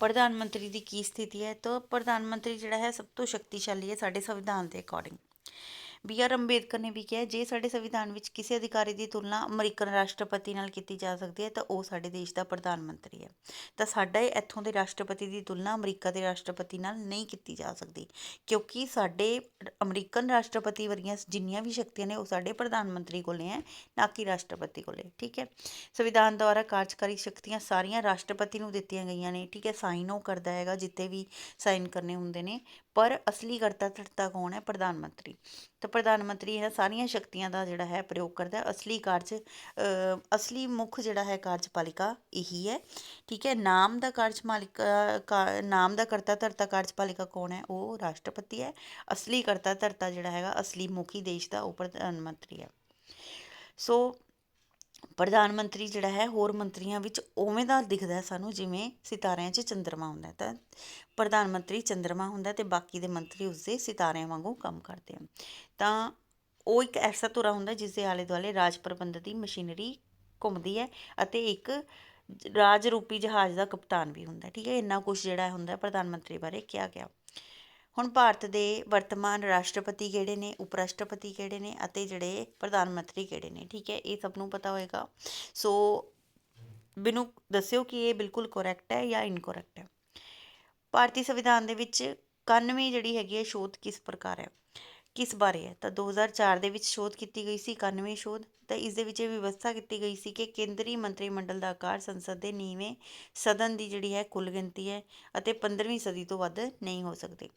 ਪ੍ਰਧਾਨ ਮੰਤਰੀ ਦੀ ਕੀ ਸਥਿਤੀ ਹੈ? ਤਾਂ ਪ੍ਰਧਾਨ ਮੰਤਰੀ ਜਿਹੜਾ ਹੈ ਸਭ ਤੋਂ ਸ਼ਕਤੀਸ਼ਾਲੀ ਹੈ ਸਾਡੇ ਸੰਵਿਧਾਨ ਦੇ ਅਕੋਰਡਿੰਗ। BR ਅੰਬੇਦਕਰ ਨੇ ਵੀ ਕਿਹਾ, ਜੇ ਸਾਡੇ ਸੰਵਿਧਾਨ ਵਿੱਚ ਕਿਸੇ ਅਧਿਕਾਰੀ ਦੀ ਤੁਲਨਾ ਅਮਰੀਕਨ ਰਾਸ਼ਟਰਪਤੀ ਨਾਲ ਕੀਤੀ ਜਾ ਸਕਦੀ ਹੈ ਤਾਂ ਉਹ ਸਾਡੇ ਦੇਸ਼ ਦਾ ਪ੍ਰਧਾਨ ਮੰਤਰੀ ਹੈ। ਤਾਂ ਸਾਡੇ ਇੱਥੋਂ ਦੇ ਰਾਸ਼ਟਰਪਤੀ ਦੀ ਤੁਲਨਾ ਅਮਰੀਕਾ ਦੇ ਰਾਸ਼ਟਰਪਤੀ ਨਾਲ ਨਹੀਂ ਕੀਤੀ ਜਾ ਸਕਦੀ, ਕਿਉਂਕਿ ਸਾਡੇ ਅਮਰੀਕਨ ਰਾਸ਼ਟਰਪਤੀ ਵਰਗੀਆਂ ਜਿੰਨੀਆਂ ਵੀ ਸ਼ਕਤੀਆਂ ਨੇ ਉਹ ਸਾਡੇ ਪ੍ਰਧਾਨ ਮੰਤਰੀ ਕੋਲੇ ਹੈ, ਨਾ ਕਿ ਰਾਸ਼ਟਰਪਤੀ ਕੋਲੇ, ਠੀਕ ਹੈ। ਸੰਵਿਧਾਨ ਦੁਆਰਾ ਕਾਰਜਕਾਰੀ ਸ਼ਕਤੀਆਂ ਸਾਰੀਆਂ ਰਾਸ਼ਟਰਪਤੀ ਨੂੰ ਦਿੱਤੀਆਂ ਗਈਆਂ ਨੇ, ਠੀਕ ਹੈ। ਸਾਈਨ ਉਹ ਕਰਦਾ ਹੈਗਾ ਜਿੱਤੇ ਵੀ ਸਾਈਨ ਕਰਨੇ ਹੁੰਦੇ ਨੇ, ਪਰ ਅਸਲੀ ਕਰਤਾ ਧਰਤਾ ਕੌਣ ਹੈ? ਪ੍ਰਧਾਨ ਮੰਤਰੀ। ਤਾਂ ਪ੍ਰਧਾਨ ਮੰਤਰੀ ਇਹਨਾਂ ਸਾਰੀਆਂ ਸ਼ਕਤੀਆਂ ਦਾ ਜਿਹੜਾ ਹੈ ਪ੍ਰਯੋਗ ਕਰਦਾ ਹੈ। ਅਸਲੀ ਮੁੱਖ ਜਿਹੜਾ ਹੈ ਕਾਰਜਪਾਲਿਕਾ ਇਹੀ ਹੈ। ਠੀਕ ਹੈ, ਨਾਮ ਦਾ ਨਾਮ ਦਾ ਕਰਤਾ ਧਰਤਾ ਕਾਰਜਪਾਲਿਕਾ ਕੌਣ ਹੈ? ਉਹ ਰਾਸ਼ਟਰਪਤੀ ਹੈ। ਅਸਲੀ ਕਰਤਾ ਧਰਤਾ ਜਿਹੜਾ ਹੈਗਾ, ਅਸਲੀ ਮੁਖੀ ਦੇਸ਼ ਦਾ, ਉਹ ਪ੍ਰਧਾਨ ਮੰਤਰੀ ਹੈ। ਸੋ ਪ੍ਰਧਾਨ ਮੰਤਰੀ ਜਿਹੜਾ ਹੈ ਹੋਰ ਮੰਤਰੀਆਂ ਵਿੱਚ ਉਵੇਂ ਦਾ ਦਿਖਦਾ ਸਾਨੂੰ ਜਿਵੇਂ ਸਿਤਾਰਿਆਂ 'ਚ ਚੰਦਰਮਾ ਹੁੰਦਾ। ਤਾਂ ਪ੍ਰਧਾਨ ਮੰਤਰੀ ਚੰਦਰਮਾ ਹੁੰਦਾ ਅਤੇ ਬਾਕੀ ਦੇ ਮੰਤਰੀ ਉਸਦੇ ਸਿਤਾਰਿਆਂ ਵਾਂਗੂ ਕੰਮ ਕਰਦੇ ਹਨ। ਤਾਂ ਉਹ ਇੱਕ ਐਸਾ ਧੁਰਾ ਹੁੰਦਾ ਜਿਸ ਦੇ ਆਲੇ ਦੁਆਲੇ ਰਾਜ ਪ੍ਰਬੰਧ ਦੀ ਮਸ਼ੀਨਰੀ ਘੁੰਮਦੀ ਹੈ ਅਤੇ ਇੱਕ ਰਾਜ ਰੂਪੀ ਜਹਾਜ਼ ਦਾ ਕਪਤਾਨ ਵੀ ਹੁੰਦਾ। ਠੀਕ ਹੈ, ਇੰਨਾ ਕੁਛ ਜਿਹੜਾ ਹੁੰਦਾ ਪ੍ਰਧਾਨ ਮੰਤਰੀ ਬਾਰੇ ਕਿਹਾ ਗਿਆ। ਹੁਣ ਭਾਰਤ ਦੇ ਵਰਤਮਾਨ ਰਾਸ਼ਟਰਪਤੀ ਕਿਹੜੇ ਨੇ, ਉਪ ਰਾਸ਼ਟਰਪਤੀ ਕਿਹੜੇ ਨੇ ਅਤੇ ਜਿਹੜੇ ਪ੍ਰਧਾਨ ਮੰਤਰੀ ਕਿਹੜੇ ਨੇ? ਠੀਕ ਹੈ, ਇਹ ਸਭ ਨੂੰ ਪਤਾ ਹੋਏਗਾ। ਸੋ ਮੈਨੂੰ ਦੱਸਿਓ ਕਿ ਇਹ ਬਿਲਕੁਲ ਕਰੈਕਟ ਹੈ ਜਾਂ ਇਨਕਰੈਕਟ ਹੈ। ਭਾਰਤੀ ਸੰਵਿਧਾਨ ਦੇ ਵਿੱਚ 91 ਜਿਹੜੀ ਹੈਗੀ ਹੈ ਸ਼ੋਧ ਕਿਸ ਪ੍ਰਕਾਰ ਹੈ, ਕਿਸ ਬਾਰੇ ਹੈ? ਤਾਂ 2004 ਦੇ ਵਿੱਚ ਸ਼ੋਧ ਕੀਤੀ ਗਈ ਸੀ 91 ਸ਼ੋਧ। ਤਾਂ ਇਸ ਦੇ ਵਿੱਚ ਇਹ ਵਿਵਸਥਾ ਕੀਤੀ ਗਈ ਸੀ ਕਿ ਕੇਂਦਰੀ ਮੰਤਰੀ ਮੰਡਲ ਦਾ ਆਕਾਰ ਸੰਸਦ ਦੇ ਨੀਵੇਂ ਸਦਨ ਦੀ ਜਿਹੜੀ ਹੈ ਕੁੱਲ ਗਿਣਤੀ ਹੈ ਅਤੇ 15ਵੀਂ ਸਦੀ ਤੋਂ ਵੱਧ ਨਹੀਂ ਹੋ ਸਕਦੇ।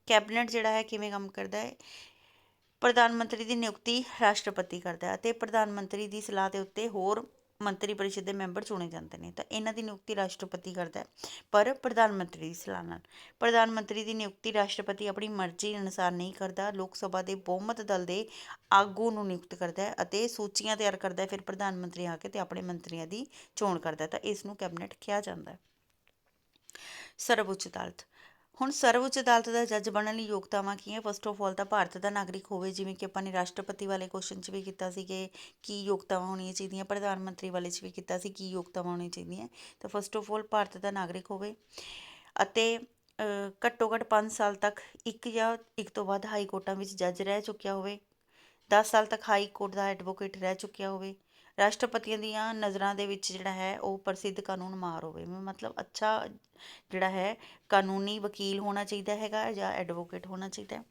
ਕੈਬਨਿਟ ਜਿਹੜਾ ਹੈ ਕਿਵੇਂ ਕੰਮ ਕਰਦਾ ਹੈ? ਪ੍ਰਧਾਨ ਮੰਤਰੀ ਦੀ ਨਿਯੁਕਤੀ ਰਾਸ਼ਟਰਪਤੀ ਕਰਦਾ ਹੈ ਅਤੇ ਪ੍ਰਧਾਨ ਮੰਤਰੀ ਦੀ ਸਲਾਹ ਦੇ ਉੱਤੇ ਹੋਰ ਮੰਤਰੀ ਪਰਿਸ਼ਦ ਦੇ ਮੈਂਬਰ ਚੁਣੇ ਜਾਂਦੇ ਨੇ। ਤਾਂ ਇਹਨਾਂ ਦੀ ਨਿਯੁਕਤੀ ਰਾਸ਼ਟਰਪਤੀ ਕਰਦਾ ਹੈ, ਪਰ ਪ੍ਰਧਾਨ ਮੰਤਰੀ ਦੀ ਸਲਾਹ ਨਾਲ। ਪ੍ਰਧਾਨ ਮੰਤਰੀ ਦੀ ਨਿਯੁਕਤੀ ਰਾਸ਼ਟਰਪਤੀ ਆਪਣੀ ਮਰਜ਼ੀ ਅਨੁਸਾਰ ਨਹੀਂ ਕਰਦਾ। ਲੋਕ ਸਭਾ ਦੇ ਬਹੁਮਤ ਦਲ ਦੇ ਆਗੂ ਨੂੰ ਨਿਯੁਕਤ ਕਰਦਾ ਹੈ ਅਤੇ ਸੂਚੀਆਂ ਤਿਆਰ ਕਰਦਾ ਹੈ। ਫਿਰ ਪ੍ਰਧਾਨ ਮੰਤਰੀ ਆ ਕੇ ਤੇ ਆਪਣੇ ਮੰਤਰੀਆਂ ਦੀ ਚੋਣ ਕਰਦਾ। ਤਾਂ ਇਸ ਨੂੰ ਕੈਬਨਿਟ ਕਿਹਾ ਜਾਂਦਾ ਹੈ। ਸਰਵਉੱਚ ਅਦਾਲਤ। ਹੁਣ ਸਰਵਉੱਚ ਅਦਾਲਤ ਦਾ ਜੱਜ ਬਣਨ ਲਈ ਯੋਗਤਾਵਾਂ ਕੀ ਹੈ? ਫਸਟ ਆਫ ਆਲ ਤਾਂ ਭਾਰਤ ਦਾ ਨਾਗਰਿਕ ਹੋਵੇ, ਜਿਵੇਂ ਕਿ ਆਪਾਂ ਨੇ ਰਾਸ਼ਟਰਪਤੀ ਵਾਲੇ ਕੁਐਸਚਨ 'ਚ ਵੀ ਕੀਤਾ ਸੀ ਕਿ ਕੀ ਯੋਗਤਾਵਾਂ ਹੋਣੀਆਂ ਚਾਹੀਦੀਆਂ। ਪ੍ਰਧਾਨ ਮੰਤਰੀ ਵਾਲੇ 'ਚ ਵੀ ਕੀਤਾ ਸੀ ਕੀ ਯੋਗਤਾਵਾਂ ਹੋਣੀਆਂ ਚਾਹੀਦੀਆਂ। ਤਾਂ ਫਸਟ ਆਫ ਆਲ ਭਾਰਤ ਦਾ ਨਾਗਰਿਕ ਹੋਵੇ ਅਤੇ ਘੱਟੋ ਘੱਟ 5 ਸਾਲ ਤੱਕ ਇੱਕ ਜਾਂ ਇੱਕ ਤੋਂ ਵੱਧ ਹਾਈ ਕੋਰਟਾਂ ਵਿੱਚ ਜੱਜ ਰਹਿ ਚੁੱਕਿਆ ਹੋਵੇ। 10 ਸਾਲ ਤੱਕ ਹਾਈ ਕੋਰਟ ਦਾ ਐਡਵੋਕੇਟ ਰਹਿ ਚੁੱਕਿਆ ਹੋਵੇ। ਰਾਸ਼ਟਰਪਤੀਆਂ ਦੀਆਂ ਨਜ਼ਰਾਂ ਦੇ ਵਿੱਚ ਜਿਹੜਾ ਹੈ ਉਹ ਪ੍ਰਸਿੱਧ ਕਾਨੂੰਨ ਮਾਹਰ ਹੋਵੇ। ਮਤਲਬ ਅੱਛਾ ਜਿਹੜਾ ਹੈ ਕਾਨੂੰਨੀ ਵਕੀਲ ਹੋਣਾ ਚਾਹੀਦਾ ਹੈਗਾ ਜਾਂ ਐਡਵੋਕੇਟ ਹੋਣਾ ਚਾਹੀਦਾ।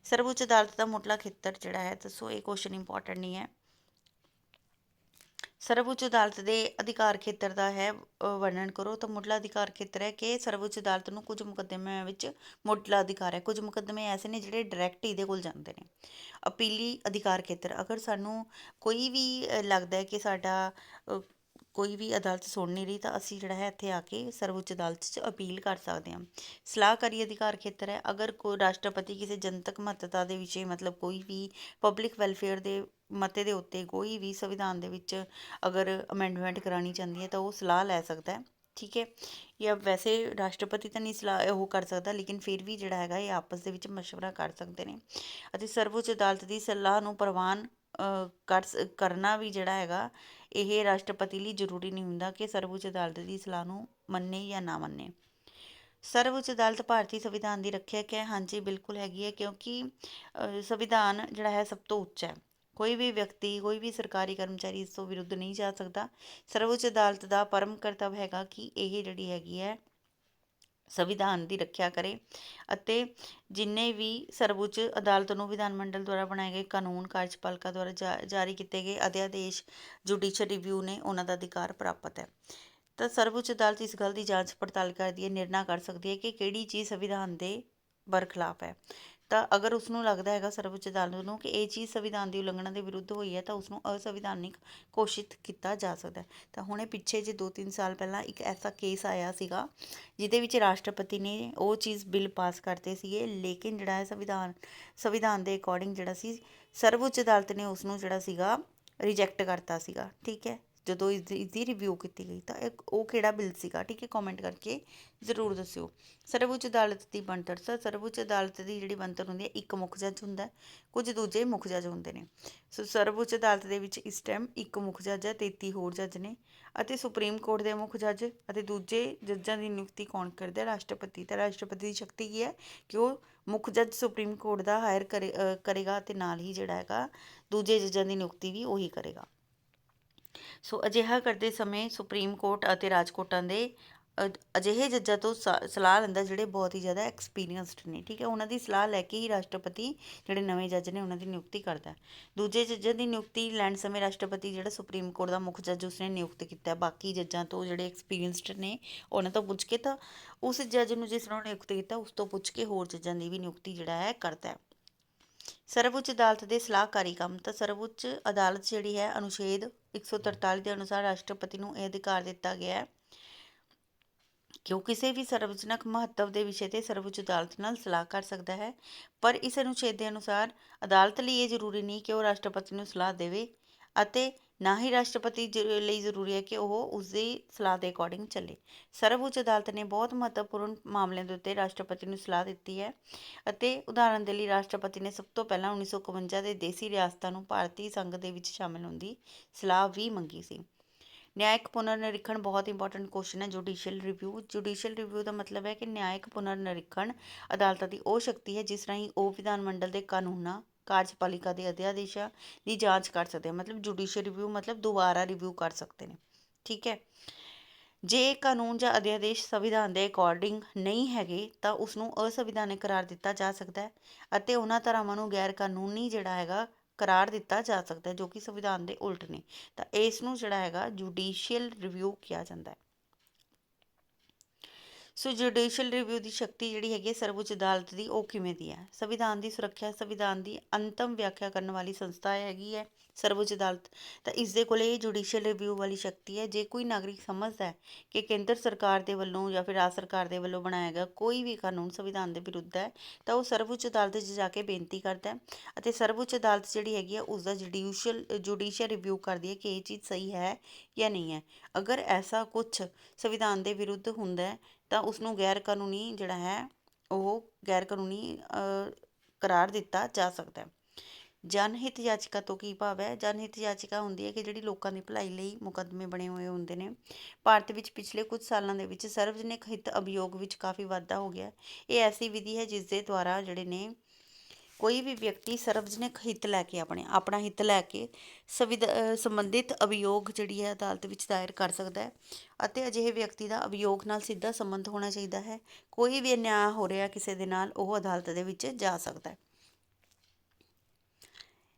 ਸਰਵਉੱਚ ਅਦਾਲਤ ਦਾ ਮੁੱਢਲਾ ਖੇਤਰ ਜਿਹੜਾ ਹੈ, ਦੱਸੋ, ਇਹ ਕੁਐਸਚਨ ਇੰਪੋਰਟੈਂਟ ਨਹੀਂ ਹੈ। ਸਰਵਉੱਚ ਅਦਾਲਤ ਦੇ ਅਧਿਕਾਰ ਖੇਤਰ ਦਾ ਹੈ ਵਰਣਨ ਕਰੋ। ਤਾਂ ਮੁੱਢਲਾ ਅਧਿਕਾਰ ਖੇਤਰ ਹੈ ਕਿ ਸਰਵਉੱਚ ਅਦਾਲਤ ਨੂੰ ਕੁਝ ਮੁਕੱਦਮਿਆਂ ਵਿੱਚ ਮੁੱਢਲਾ ਅਧਿਕਾਰ ਹੈ। ਕੁਝ ਮੁਕੱਦਮੇ ਐਸੇ ਨੇ ਜਿਹੜੇ ਡਾਇਰੈਕਟ ਇਹਦੇ ਕੋਲ ਜਾਂਦੇ ਨੇ। ਅਪੀਲੀ ਅਧਿਕਾਰ ਖੇਤਰ, ਅਗਰ ਸਾਨੂੰ ਕੋਈ ਵੀ ਲੱਗਦਾ ਹੈ ਕਿ ਸਾਡਾ ਕੋਈ ਵੀ ਅਦਾਲਤ ਸੁਣ ਨਹੀਂ ਰਹੀ ਤਾਂ ਅਸੀਂ ਜਿਹੜਾ ਹੈ ਇੱਥੇ ਆ ਕੇ ਸਰਵਉੱਚ ਅਦਾਲਤ 'ਚ ਅਪੀਲ ਕਰ ਸਕਦੇ ਹਾਂ। ਸਲਾਹਕਾਰੀ ਅਧਿਕਾਰ ਖੇਤਰ ਹੈ, ਅਗਰ ਕੋਈ ਰਾਸ਼ਟਰਪਤੀ ਕਿਸੇ ਜਨਤਕ ਮਹੱਤਤਾ ਦੇ ਵਿਸ਼ੇ, ਮਤਲਬ ਕੋਈ ਵੀ ਪਬਲਿਕ ਵੈਲਫੇਅਰ ਦੇ ਮਤੇ ਦੇ ਉੱਤੇ ਕੋਈ ਵੀ ਸੰਵਿਧਾਨ ਦੇ ਵਿੱਚ ਅਗਰ ਅਮੈਂਡਮੈਂਟ ਕਰਾਉਣੀ ਚਾਹੁੰਦੀ ਹੈ ਤਾਂ ਉਹ ਸਲਾਹ ਲੈ ਸਕਦਾ ਹੈ। ਠੀਕ ਹੈ, ਜਾਂ ਵੈਸੇ ਰਾਸ਼ਟਰਪਤੀ ਤਾਂ ਨਹੀਂ ਸਲਾਹ ਉਹ ਕਰ ਸਕਦਾ, ਲੇਕਿਨ ਫਿਰ ਵੀ ਜਿਹੜਾ ਹੈਗਾ ਇਹ ਆਪਸ ਦੇ ਵਿੱਚ ਮਸ਼ਵਰਾ ਕਰ ਸਕਦੇ ਨੇ। ਅਤੇ ਸਰਵਉੱਚ ਅਦਾਲਤ ਦੀ ਸਲਾਹ ਨੂੰ ਪ੍ਰਵਾਨ ਕਰਨਾ ਵੀ ਜਿਹੜਾ ਹੈਗਾ ਇਹ ਰਾਸ਼ਟਰਪਤੀ ਲਈ ਜ਼ਰੂਰੀ ਨਹੀਂ ਹੁੰਦਾ ਕਿ ਸਰਵਉੱਚ ਅਦਾਲਤ ਦੀ ਸਲਾਹ ਨੂੰ ਮੰਨੇ ਜਾਂ ਨਾ ਮੰਨੇ। ਸਰਵਉੱਚ ਅਦਾਲਤ ਭਾਰਤੀ ਸੰਵਿਧਾਨ ਦੀ ਰੱਖਿਅਕ ਹੈ। ਹਾਂਜੀ, ਬਿਲਕੁਲ ਹੈਗੀ ਹੈ, ਕਿਉਂਕਿ ਸੰਵਿਧਾਨ ਜਿਹੜਾ ਹੈ ਸਭ ਤੋਂ ਉੱਚਾ ਹੈ। ਕੋਈ ਵੀ ਵਿਅਕਤੀ, ਕੋਈ ਵੀ ਸਰਕਾਰੀ ਕਰਮਚਾਰੀ ਇਸ ਤੋਂ ਵਿਰੁੱਧ ਨਹੀਂ ਜਾ ਸਕਦਾ। ਸਰਵਉੱਚ ਅਦਾਲਤ ਦਾ ਪਰਮ ਕਰਤੱਵ ਹੈਗਾ ਕਿ ਇਹ ਜਿਹੜੀ ਹੈਗੀ ਹੈ ਸੰਵਿਧਾਨ ਦੀ ਰੱਖਿਆ ਕਰੇ ਅਤੇ ਜਿੰਨੇ ਵੀ ਸਰਵਉੱਚ ਅਦਾਲਤ ਨੂੰ ਵਿਧਾਨ ਮੰਡਲ ਦੁਆਰਾ ਬਣਾਏ ਗਏ ਕਾਨੂੰਨ, ਕਾਰਜਪਾਲਿਕਾ ਦੁਆਰਾ ਜਾਰੀ ਕੀਤੇ ਗਏ ਅਧਿਆਦੇਸ਼, ਜੁਡੀਸ਼ੀਅਲ ਰਿਵਿਊ ਨੇ, ਉਹਨਾਂ ਦਾ ਅਧਿਕਾਰ ਪ੍ਰਾਪਤ ਹੈ। ਤਾਂ ਸਰਵਉੱਚ ਅਦਾਲਤ ਇਸ ਗੱਲ ਦੀ ਜਾਂਚ ਪੜਤਾਲ ਕਰਦੀ ਹੈ, ਨਿਰਣਾ ਕਰ ਸਕਦੀ ਹੈ ਕਿ ਕਿਹੜੀ ਚੀਜ਼ ਸੰਵਿਧਾਨ ਦੇ ਬਰਖਲਾਫ ਹੈ। ਤਾਂ ਅਗਰ ਉਸਨੂੰ ਲੱਗਦਾ ਹੈਗਾ ਸਰਵਉੱਚ ਅਦਾਲਤ ਨੂੰ ਕਿ ਇਹ ਚੀਜ਼ ਸੰਵਿਧਾਨ ਦੀ ਉਲੰਘਣਾ ਦੇ ਵਿਰੁੱਧ ਹੋਈ ਹੈ ਤਾਂ ਉਸਨੂੰ ਅਸੰਵਿਧਾਨਿਕ ਘੋਸ਼ਿਤ ਕੀਤਾ ਜਾ ਸਕਦਾ ਹੈ। ਤਾਂ ਹੁਣੇ ਪਿੱਛੇ ਜੇ 2-3 ਸਾਲ ਪਹਿਲਾਂ ਇੱਕ ਐਸਾ ਕੇਸ ਆਇਆ ਸੀਗਾ ਜਿਹਦੇ ਵਿੱਚ ਰਾਸ਼ਟਰਪਤੀ ਨੇ ਉਹ ਚੀਜ਼ ਬਿੱਲ ਪਾਸ ਕਰਤੇ ਸੀਗੇ, ਲੇਕਿਨ ਜਿਹੜਾ ਹੈ ਸੰਵਿਧਾਨ ਦੇ ਅਕੋਰਡਿੰਗ ਜਿਹੜਾ ਸੀ ਸਰਵਉੱਚ ਅਦਾਲਤ ਨੇ ਉਸਨੂੰ ਜਿਹੜਾ ਸੀਗਾ ਰਿਜੈਕਟ ਕਰਤਾ ਸੀਗਾ। ਠੀਕ ਹੈ, ਜਦੋਂ ਇਸਦੀ ਰਿਵਿਊ ਕੀਤੀ ਗਈ। ਤਾਂ ਉਹ ਕਿਹੜਾ ਬਿੱਲ ਸੀਗਾ? ਠੀਕ ਹੈ, ਕਮੈਂਟ ਕਰਕੇ ਜ਼ਰੂਰ ਦੱਸਿਓ। ਸਰਵਉੱਚ ਅਦਾਲਤ ਦੀ ਬਣਤਰ। ਸਰਵਉੱਚ ਅਦਾਲਤ ਦੀ ਜਿਹੜੀ ਬਣਤਰ ਹੁੰਦੀ ਹੈ, ਇੱਕ ਮੁੱਖ ਜੱਜ ਹੁੰਦਾ, ਕੁਝ ਦੂਜੇ ਮੁੱਖ ਜੱਜ ਹੁੰਦੇ ਨੇ। ਸੋ ਸਰਵਉੱਚ ਅਦਾਲਤ ਦੇ ਵਿੱਚ ਇਸ ਟਾਈਮ ਇੱਕ ਮੁੱਖ ਜੱਜ ਹੈ, 33 ਹੋਰ ਜੱਜ ਨੇ ਅਤੇ ਸੁਪਰੀਮ ਕੋਰਟ ਦੇ ਮੁੱਖ ਜੱਜ ਅਤੇ ਦੂਜੇ ਜੱਜਾਂ ਦੀ ਨਿਯੁਕਤੀ ਕੌਣ ਕਰਦਾ? ਰਾਸ਼ਟਰਪਤੀ। ਤਾਂ ਰਾਸ਼ਟਰਪਤੀ ਦੀ ਸ਼ਕਤੀ ਕੀ ਹੈ ਕਿ ਉਹ ਮੁੱਖ ਜੱਜ ਸੁਪਰੀਮ ਕੋਰਟ ਦਾ ਹਾਇਰ ਕਰੇਗਾ ਅਤੇ ਨਾਲ ਹੀ ਜਿਹੜਾ ਹੈਗਾ ਦੂਜੇ ਜੱਜਾਂ ਦੀ ਨਿਯੁਕਤੀ ਵੀ ਉਹੀ ਕਰੇਗਾ। ਸੋ ਅਜਿਹਾ ਕਰਦੇ ਸਮੇਂ ਸੁਪਰੀਮ ਕੋਰਟ ਅਤੇ ਰਾਜਕੋਟਾਂ ਦੇ ਅਜਿਹੇ ਜੱਜਾਂ ਤੋਂ ਸਲਾਹ ਲੈਂਦਾ ਜਿਹੜੇ ਬਹੁਤ ਹੀ ਜ਼ਿਆਦਾ ਐਕਸਪੀਰੀਅੰਸਡ ਨੇ। ਠੀਕ ਹੈ, ਉਹਨਾਂ ਦੀ ਸਲਾਹ ਲੈ ਕੇ ਹੀ ਰਾਸ਼ਟਰਪਤੀ ਜਿਹੜੇ ਨਵੇਂ ਜੱਜ ਨੇ ਉਹਨਾਂ ਦੀ ਨਿਯੁਕਤੀ ਕਰਦਾ। ਦੂਜੇ ਜੱਜਾਂ ਦੀ ਨਿਯੁਕਤੀ ਲੈਣ ਸਮੇਂ ਰਾਸ਼ਟਰਪਤੀ ਜਿਹੜਾ ਸੁਪਰੀਮ ਕੋਰਟ ਦਾ ਮੁੱਖ ਜੱਜ ਉਸਨੇ ਨਿਯੁਕਤ ਕੀਤਾ, ਬਾਕੀ ਜੱਜਾਂ ਤੋਂ ਜਿਹੜੇ ਐਕਸਪੀਰੀਅੰਸਡ ਨੇ ਉਹਨਾਂ ਤੋਂ ਪੁੱਛ ਕੇ, ਤਾਂ ਉਸ ਜੱਜ ਨੂੰ ਜਿਸ ਨੂੰ ਨਿਯੁਕਤ ਕੀਤਾ ਉਸ ਤੋਂ ਪੁੱਛ ਕੇ ਹੋਰ ਜੱਜਾਂ ਦੀ ਵੀ ਨਿਯੁਕਤੀ ਜਿਹੜਾ ਹੈ ਕਰਦਾ ਹੈ। ਸਰਵਉੱਚ ਅਦਾਲਤ ਦੇ ਸਲਾਹਕਾਰੀ ਕੰਮ। ਤਾਂ ਸਰਵਉੱਚ ਅਦਾਲਤ ਜਿਹੜੀ ਹੈ ਅਨੁਛੇਦ 143 ਦੇ ਅਨੁਸਾਰ ਰਾਸ਼ਟਰਪਤੀ ਨੂੰ ਇਹ ਅਧਿਕਾਰ ਦਿੱਤਾ ਗਿਆ ਹੈ ਕਿ ਉਹ ਕਿਸੇ ਵੀ ਸਰਵਜਨਕ ਮਹੱਤਵ ਦੇ ਵਿਸ਼ੇ ਤੇ ਸਰਵਉੱਚ ਅਦਾਲਤ ਨਾਲ ਸਲਾਹ ਕਰ ਸਕਦਾ ਹੈ। ਪਰ ਇਸ ਅਨੁਛੇਦ ਦੇ ਅਨੁਸਾਰ ਅਦਾਲਤ ਲਈ ਇਹ ਜ਼ਰੂਰੀ ਨਹੀਂ ਕਿ ਉਹ ਰਾਸ਼ਟਰਪਤੀ ਨੂੰ ਸਲਾਹ ਦੇਵੇ ਅਤੇ ਨਾ ਹੀ ਰਾਸ਼ਟਰਪਤੀ ਲਈ ਜ਼ਰੂਰੀ ਹੈ ਕਿ ਉਹ ਉਸਦੀ ਸਲਾਹ ਦੇ ਅਕੋਰਡਿੰਗ ਚੱਲੇ। ਸਰਵਉੱਚ ਅਦਾਲਤ ਨੇ ਬਹੁਤ ਮਹੱਤਵਪੂਰਨ ਮਾਮਲਿਆਂ ਦੇ ਉੱਤੇ ਰਾਸ਼ਟਰਪਤੀ ਨੂੰ ਸਲਾਹ ਦਿੱਤੀ ਹੈ ਅਤੇ ਉਦਾਹਰਨ ਦੇ ਲਈ ਰਾਸ਼ਟਰਪਤੀ ਨੇ ਸਭ ਤੋਂ ਪਹਿਲਾਂ 1951 ਦੇ ਦੇਸੀ ਰਿਆਸਤਾਂ ਨੂੰ ਭਾਰਤੀ ਸੰਘ ਦੇ ਵਿੱਚ ਸ਼ਾਮਿਲ ਹੋਣ ਦੀ ਸਲਾਹ ਵੀ ਮੰਗੀ ਸੀ। ਨਿਆਇਕ ਪੁਨਰ ਨਿਰੀਖਣ ਬਹੁਤ ਇੰਪੋਰਟੈਂਟ ਕੁਐਸਚਨ ਹੈ। Judicial review. ਜੁਡੀਸ਼ੀਅਲ ਰਿਵਿਊ ਦਾ ਮਤਲਬ ਹੈ ਕਿ ਨਿਆਇਕ ਪੁਨਰ ਨਿਰੀਖਣ ਅਦਾਲਤਾਂ ਦੀ ਉਹ ਸ਼ਕਤੀ ਹੈ ਜਿਸ ਰਾਹੀਂ ਉਹ ਵਿਧਾਨ ਮੰਡਲ ਦੇ ਕਾਨੂੰਨਾਂ, ਕਾਰਜਪਾਲਿਕਾ ਦੇ ਅਧਿਆਦੇਸ਼ਾਂ ਦੀ ਜਾਂਚ ਕਰ ਸਕਦੇ ਹਨ। ਮਤਲਬ ਜੁਡੀਸ਼ੀਅਲ ਰਿਵਿਊ ਮਤਲਬ ਦੁਬਾਰਾ ਰਿਵਿਊ ਕਰ ਸਕਦੇ ਨੇ। ਠੀਕ ਹੈ। ਜੇ ਕਾਨੂੰਨ ਜਾਂ ਅਧਿਆਦੇਸ਼ ਸੰਵਿਧਾਨ ਦੇ ਅਕੋਰਡਿੰਗ ਨਹੀਂ ਹੈਗੇ ਤਾਂ ਉਸਨੂੰ ਅਸੰਵਿਧਾਨਿਕ ਕਰਾਰ ਦਿੱਤਾ ਜਾ ਸਕਦਾ ਹੈ ਅਤੇ ਉਹਨਾਂ ਧਾਰਾਵਾਂ ਨੂੰ ਗੈਰ ਕਾਨੂੰਨੀ ਜਿਹੜਾ ਹੈਗਾ ਕਰਾਰ ਦਿੱਤਾ ਜਾ ਸਕਦਾ ਹੈ ਜੋ ਕਿ ਸੰਵਿਧਾਨ ਦੇ ਉਲਟ ਨੇ। ਤਾਂ ਇਸ ਨੂੰ ਜਿਹੜਾ ਹੈਗਾ ਜੁਡੀਸ਼ੀਅਲ ਰਿਵਿਊ ਕਿਹਾ ਜਾਂਦਾ ਹੈ। ਸੋ ਜੁਡੀਸ਼ੀਅਲ ਰਿਵਿਊ ਦੀ ਸ਼ਕਤੀ ਜਿਹੜੀ ਹੈਗੀ ਸਰਵਉੱਚ ਅਦਾਲਤ ਦੀ ਉਹ ਕਿਵੇਂ ਦੀ ਹੈ? ਸੰਵਿਧਾਨ ਦੀ ਸੁਰੱਖਿਆ, ਸੰਵਿਧਾਨ ਦੀ ਅੰਤਮ ਵਿਆਖਿਆ ਕਰਨ ਵਾਲੀ ਸੰਸਥਾ ਹੈਗੀ ਹੈ ਸਰਵਉੱਚ ਅਦਾਲਤ। ਤਾਂ ਇਸ ਦੇ ਕੋਲੇ ਜੁਡੀਸ਼ੀਅਲ ਰਿਵਿਊ ਵਾਲੀ ਸ਼ਕਤੀ ਹੈ। ਜੇ ਕੋਈ ਨਾਗਰਿਕ ਸਮਝਦਾ ਹੈ ਕਿ ਕੇਂਦਰ ਸਰਕਾਰ ਦੇ ਵੱਲੋਂ ਜਾਂ ਫਿਰ ਰਾਜ ਸਰਕਾਰ ਦੇ ਵੱਲੋਂ ਬਣਾਇਆ ਗਿਆ ਕੋਈ ਵੀ ਕਾਨੂੰਨ ਸੰਵਿਧਾਨ ਦੇ ਵਿਰੁੱਧ ਹੈ ਤਾਂ ਉਹ ਸਰਵਉੱਚ ਅਦਾਲਤ 'ਚ ਜਾ ਕੇ ਬੇਨਤੀ ਕਰਦਾ ਹੈ ਅਤੇ ਸਰਵਉੱਚ ਅਦਾਲਤ ਜਿਹੜੀ ਹੈਗੀ ਆ ਉਸਦਾ ਜੁਡੀਸ਼ੀਅਲ ਰਿਵਿਊ ਕਰਦੀ ਹੈ ਕਿ ਇਹ ਚੀਜ਼ ਸਹੀ ਹੈ ਜਾਂ ਨਹੀਂ ਹੈ। ਅਗਰ ਐਸਾ ਕੁਛ ਸੰਵਿਧਾਨ ਦੇ ਵਿਰੁੱਧ ਹੁੰਦਾ ਤਾਂ ਉਸਨੂੰ ਗੈਰ ਕਾਨੂੰਨੀ ਜਿਹੜਾ ਹੈ ਉਹ ਗੈਰ ਕਾਨੂੰਨੀ ਕਰਾਰ ਦਿੱਤਾ ਜਾ ਸਕਦਾ ਹੈ। ਜਨਹਿਤ ਯਾਚਿਕਾ ਤੋਂ ਕੀ ਭਾਵ ਹੈ? ਜਨਹਿਤ ਯਾਚਿਕਾ ਹੁੰਦੀ ਹੈ ਕਿ ਜਿਹੜੀ ਲੋਕਾਂ ਦੀ ਭਲਾਈ ਲਈ ਮੁਕੱਦਮੇ ਬਣੇ ਹੋਏ ਹੁੰਦੇ ਨੇ। ਭਾਰਤ ਵਿੱਚ ਪਿਛਲੇ ਕੁਝ ਸਾਲਾਂ ਦੇ ਵਿੱਚ ਸਰਵਜਨਿਕ ਹਿੱਤ ਅਭਿਯੋਗ ਵਿੱਚ ਕਾਫੀ ਵਾਧਾ ਹੋ ਗਿਆ। ਇਹ ਐਸੀ ਵਿਧੀ ਹੈ ਜਿਸ ਦੇ ਦੁਆਰਾ ਜਿਹੜੇ ਨੇ ਕੋਈ ਵੀ ਵਿਅਕਤੀ ਸਰਵਜਨਿਕ ਹਿੱਤ ਲੈ ਕੇ ਆਪਣਾ ਹਿੱਤ ਲੈ ਕੇ ਸੰਬੰਧਿਤ ਅਭਿਯੋਗ ਜਿਹੜੀ ਹੈ ਅਦਾਲਤ ਵਿੱਚ ਦਾਇਰ ਕਰ ਸਕਦਾ ਹੈ ਅਤੇ ਅਜਿਹੇ ਵਿਅਕਤੀ ਦਾ ਅਭਿਯੋਗ ਨਾਲ ਸਿੱਧਾ ਸੰਬੰਧ ਹੋਣਾ ਚਾਹੀਦਾ ਹੈ। ਕੋਈ ਵੀ ਅਨਿਆਂ ਹੋ ਰਿਹਾ ਕਿਸੇ ਦੇ ਨਾਲ ਉਹ ਅਦਾਲਤ ਦੇ ਵਿੱਚ ਜਾ ਸਕਦਾ ਹੈ।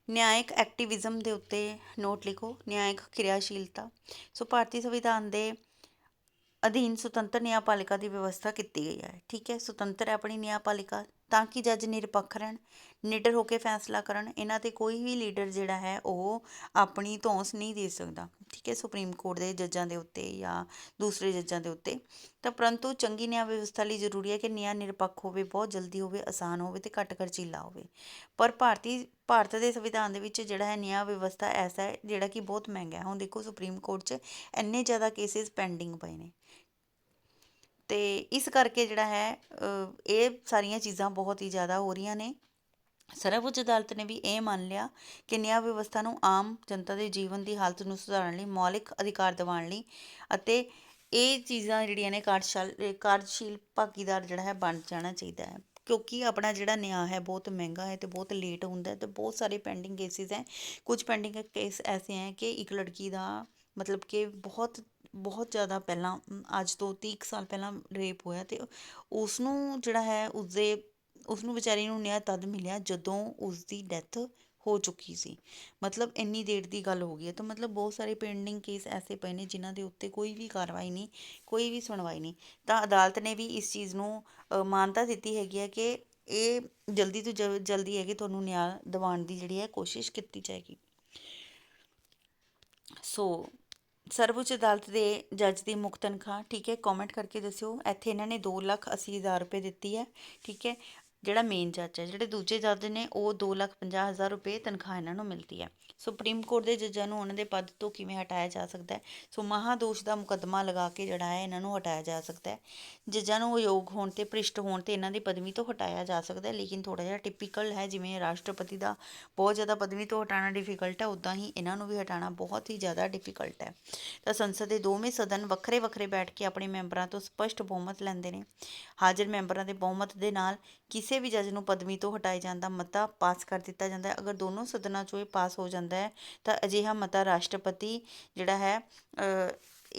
ਨਿਆਇਕ ਐਕਟਿਵਿਜ਼ਮ ਦੇ ਉੱਤੇ ਨੋਟ ਲਿਖੋ। ਨਿਆਇਕ ਕਿਰਿਆਸ਼ੀਲਤਾ। ਸੋ ਭਾਰਤੀ ਸੰਵਿਧਾਨ ਦੇ ਅਧੀਨ ਸੁਤੰਤਰ ਨਿਆਂਪਾਲਿਕਾ ਦੀ ਵਿਵਸਥਾ ਕੀਤੀ ਗਈ ਹੈ। ਠੀਕ ਹੈ। ਸੁਤੰਤਰ ਹੈ ਆਪਣੀ ਨਿਆਂਪਾਲਿਕਾ ਤਾਂ ਕਿ ਜੱਜ ਨਿਰਪੱਖ ਰਹਿਣ, ਨਿਡਰ ਹੋ ਕੇ ਫੈਸਲਾ ਕਰਨ। ਇਹਨਾਂ 'ਤੇ ਕੋਈ ਵੀ ਲੀਡਰ ਜਿਹੜਾ ਹੈ ਉਹ ਆਪਣੀ ਧੌਂਸ ਨਹੀਂ ਦੇ ਸਕਦਾ। ਠੀਕ ਹੈ। ਸੁਪਰੀਮ ਕੋਰਟ ਦੇ ਜੱਜਾਂ ਦੇ ਉੱਤੇ ਜਾਂ ਦੂਸਰੇ ਜੱਜਾਂ ਦੇ ਉੱਤੇ। ਤਾਂ ਪਰੰਤੂ ਚੰਗੀ ਨਿਆਂ ਵਿਵਸਥਾ ਲਈ ਜ਼ਰੂਰੀ ਹੈ ਕਿ ਨਿਆਂ ਨਿਰਪੱਖ ਹੋਵੇ, ਬਹੁਤ ਜਲਦੀ ਹੋਵੇ, ਆਸਾਨ ਹੋਵੇ ਅਤੇ ਘੱਟ ਖਰਚੀਲਾ ਹੋਵੇ। ਪਰ ਭਾਰਤ ਦੇ ਸੰਵਿਧਾਨ ਦੇ ਵਿੱਚ ਜਿਹੜਾ ਹੈ ਨਿਆਂ ਵਿਵਸਥਾ ਐਸਾ ਹੈ ਜਿਹੜਾ ਕਿ ਬਹੁਤ ਮਹਿੰਗਾ ਹੈ। ਹੁਣ ਦੇਖੋ ਸੁਪਰੀਮ ਕੋਰਟ 'ਚ ਇੰਨੇ ਜ਼ਿਆਦਾ ਕੇਸਿਸ ਪੈਂਡਿੰਗ ਪਏ ਨੇ ਅਤੇ ਇਸ ਕਰਕੇ ਜਿਹੜਾ ਹੈ ਇਹ ਸਾਰੀਆਂ ਚੀਜ਼ਾਂ ਬਹੁਤ ਹੀ ਜ਼ਿਆਦਾ ਹੋ ਰਹੀਆਂ ਨੇ। ਸਰਵਉੱਚ ਅਦਾਲਤ ਨੇ ਵੀ ਇਹ ਮੰਨ ਲਿਆ ਕਿ ਨਿਆਂ ਵਿਵਸਥਾ ਨੂੰ ਆਮ ਜਨਤਾ ਦੇ ਜੀਵਨ ਦੀ ਹਾਲਤ ਨੂੰ ਸੁਧਾਰਨ ਲਈ ਮੌਲਿਕ ਅਧਿਕਾਰ ਦਿਵਾਉਣ ਲਈ ਅਤੇ ਇਹ ਚੀਜ਼ਾਂ ਜਿਹੜੀਆਂ ਨੇ ਕਾਰਜਸ਼ੀਲ ਭਾਗੀਦਾਰ ਜਿਹੜਾ ਹੈ ਬਣ ਜਾਣਾ ਚਾਹੀਦਾ ਹੈ ਕਿਉਂਕਿ ਆਪਣਾ ਜਿਹੜਾ ਨਿਆਂ ਹੈ ਬਹੁਤ ਮਹਿੰਗਾ ਹੈ ਅਤੇ ਬਹੁਤ ਲੇਟ ਹੁੰਦਾ ਅਤੇ ਬਹੁਤ ਸਾਰੇ ਪੈਂਡਿੰਗ ਕੇਸਿਸ ਹੈ। ਕੁਝ ਪੈਂਡਿੰਗ ਕੇਸ ਐਸੇ ਹੈ ਕਿ ਇੱਕ ਲੜਕੀ ਦਾ ਮਤਲਬ ਕਿ ਬਹੁਤ ਜ਼ਿਆਦਾ ਪਹਿਲਾਂ ਅੱਜ ਤੋਂ 30 ਸਾਲ ਪਹਿਲਾਂ ਰੇਪ ਹੋਇਆ ਅਤੇ ਉਸਨੂੰ ਜਿਹੜਾ ਹੈ ਉਸਨੂੰ ਵਿਚਾਰੀ ਨੂੰ ਨਿਆਂ ਤਦ ਮਿਲਿਆ ਜਦੋਂ ਉਸਦੀ ਡੈਥ ਹੋ ਚੁੱਕੀ ਸੀ। ਮਤਲਬ ਇੰਨੀ ਦੇਰ ਦੀ ਗੱਲ ਹੋ ਗਈ ਹੈ। ਤਾਂ ਮਤਲਬ ਬਹੁਤ ਸਾਰੇ ਪੈਂਡਿੰਗ ਕੇਸ ਐਸੇ ਪਏ ਨੇ ਜਿਨ੍ਹਾਂ ਦੇ ਉੱਤੇ ਕੋਈ ਵੀ ਕਾਰਵਾਈ ਨਹੀਂ, ਕੋਈ ਵੀ ਸੁਣਵਾਈ ਨਹੀਂ। ਤਾਂ ਅਦਾਲਤ ਨੇ ਵੀ ਇਸ ਚੀਜ਼ ਨੂੰ ਮਾਨਤਾ ਦਿੱਤੀ ਹੈਗੀ ਹੈ ਕਿ ਇਹ ਜਲਦੀ ਤੋਂ ਜਲਦੀ ਹੈ ਕਿ ਤੁਹਾਨੂੰ ਨਿਆਂ ਦਿਵਾਉਣ ਦੀ ਜਿਹੜੀ ਹੈ ਕੋਸ਼ਿਸ਼ ਕੀਤੀ ਜਾਏਗੀ। ਸੋ ਸਰਵਉੱਚ ਅਦਾਲਤ ਦੇ ਜੱਜ ਦੀ ਮੁੱਖ ਤਨਖਾਹ। ਠੀਕ ਹੈ। ਕੌਮੈਂਟ ਕਰਕੇ ਦੱਸਿਓ। ਇੱਥੇ ਇਹਨਾਂ ਨੇ 2,80,000 ਰੁਪਏ ਦਿੱਤੀ ਹੈ। ਠੀਕ ਹੈ। ਜਿਹੜਾ ਮੇਨ ਜੱਜ ਹੈ, ਜਿਹੜੇ ਦੂਜੇ ਜੱਜ ਨੇ ਉਹ 2,50,000 ਰੁਪਏ ਤਨਖਾਹ ਇਹਨਾਂ ਨੂੰ ਮਿਲਦੀ ਹੈ। ਸੁਪਰੀਮ ਕੋਰਟ ਦੇ ਜੱਜਾਂ ਨੂੰ ਉਹਨਾਂ ਦੇ ਪਦ ਤੋਂ ਕਿਵੇਂ ਹਟਾਇਆ ਜਾ ਸਕਦਾ ਹੈ? ਸੋ ਮਹਾਦੋਸ਼ ਦਾ ਮੁਕੱਦਮਾ ਲਗਾ ਕੇ ਜਿਹੜਾ ਹੈ ਇਹਨਾਂ ਨੂੰ ਹਟਾਇਆ ਜਾ ਸਕਦਾ ਹੈ। ਜੱਜਾਂ ਨੂੰ ਅਯੋਗ ਹੋਣ 'ਤੇ, ਭ੍ਰਿਸ਼ਟ ਹੋਣ 'ਤੇ ਇਹਨਾਂ ਦੀ ਪਦਵੀ ਤੋਂ ਹਟਾਇਆ ਜਾ ਸਕਦਾ ਹੈ। ਲੇਕਿਨ ਥੋੜ੍ਹਾ ਜਿਹਾ ਟਿਪੀਕਲ ਹੈ, ਜਿਵੇਂ ਰਾਸ਼ਟਰਪਤੀ ਦਾ ਬਹੁਤ ਜ਼ਿਆਦਾ ਪਦਵੀ ਤੋਂ ਹਟਾਉਣਾ ਡਿਫੀਕਲਟ ਹੈ ਉੱਦਾਂ ਹੀ ਇਹਨਾਂ ਨੂੰ ਵੀ ਹਟਾਉਣਾ ਬਹੁਤ ਹੀ ਜ਼ਿਆਦਾ ਡਿਫੀਕਲਟ ਹੈ। ਤਾਂ ਸੰਸਦ ਦੇ ਦੋਵੇਂ ਸਦਨ ਵੱਖਰੇ ਵੱਖਰੇ ਬੈਠ ਕੇ ਆਪਣੇ ਮੈਂਬਰਾਂ ਤੋਂ ਸਪਸ਼ਟ ਬਹੁਮਤ ਲੈਂਦੇ ਨੇ। ਹਾਜ਼ਰ ਮੈਂਬਰਾਂ ਦੇ ਬਹੁਮਤ ਦੇ ਨਾਲ ਕਿਸੇ ਵੀ ਜੱਜ ਨੂੰ ਪਦਵੀ ਤੋਂ ਹਟਾਏ ਜਾਣ ਦਾ ਮਤਾ ਪਾਸ ਕਰ ਦਿੱਤਾ ਜਾਂਦਾ ਹੈ। ਅਗਰ ਦੋਨੋਂ ਸਦਨਾਂ 'ਚੋਂ ਇਹ ਪਾਸ ਹੋ ਜਾਂਦਾ ਹੈ ਤਾਂ ਅਜਿਹਾ ਮਤਾ ਰਾਸ਼ਟਰਪਤੀ ਜਿਹੜਾ ਹੈ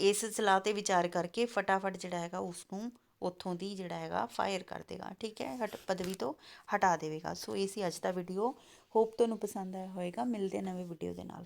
ਇਸ ਸਲਾਹ 'ਤੇ ਵਿਚਾਰ ਕਰਕੇ ਫਟਾਫਟ ਜਿਹੜਾ ਹੈਗਾ ਉਸਨੂੰ ਉੱਥੋਂ ਦੀ ਜਿਹੜਾ ਹੈਗਾ ਫਾਇਰ ਕਰ ਦੇਗਾ। ਠੀਕ ਹੈ। ਪਦਵੀ ਤੋਂ ਹਟਾ ਦੇਵੇਗਾ। ਸੋ ਇਹ ਸੀ ਅੱਜ ਦਾ ਵੀਡੀਓ। ਹੋਪ ਤੁਹਾਨੂੰ ਪਸੰਦ ਆਇਆ ਹੋਵੇਗਾ। ਮਿਲਦੇ ਨਵੇਂ ਵੀਡੀਓ ਦੇ ਨਾਲ।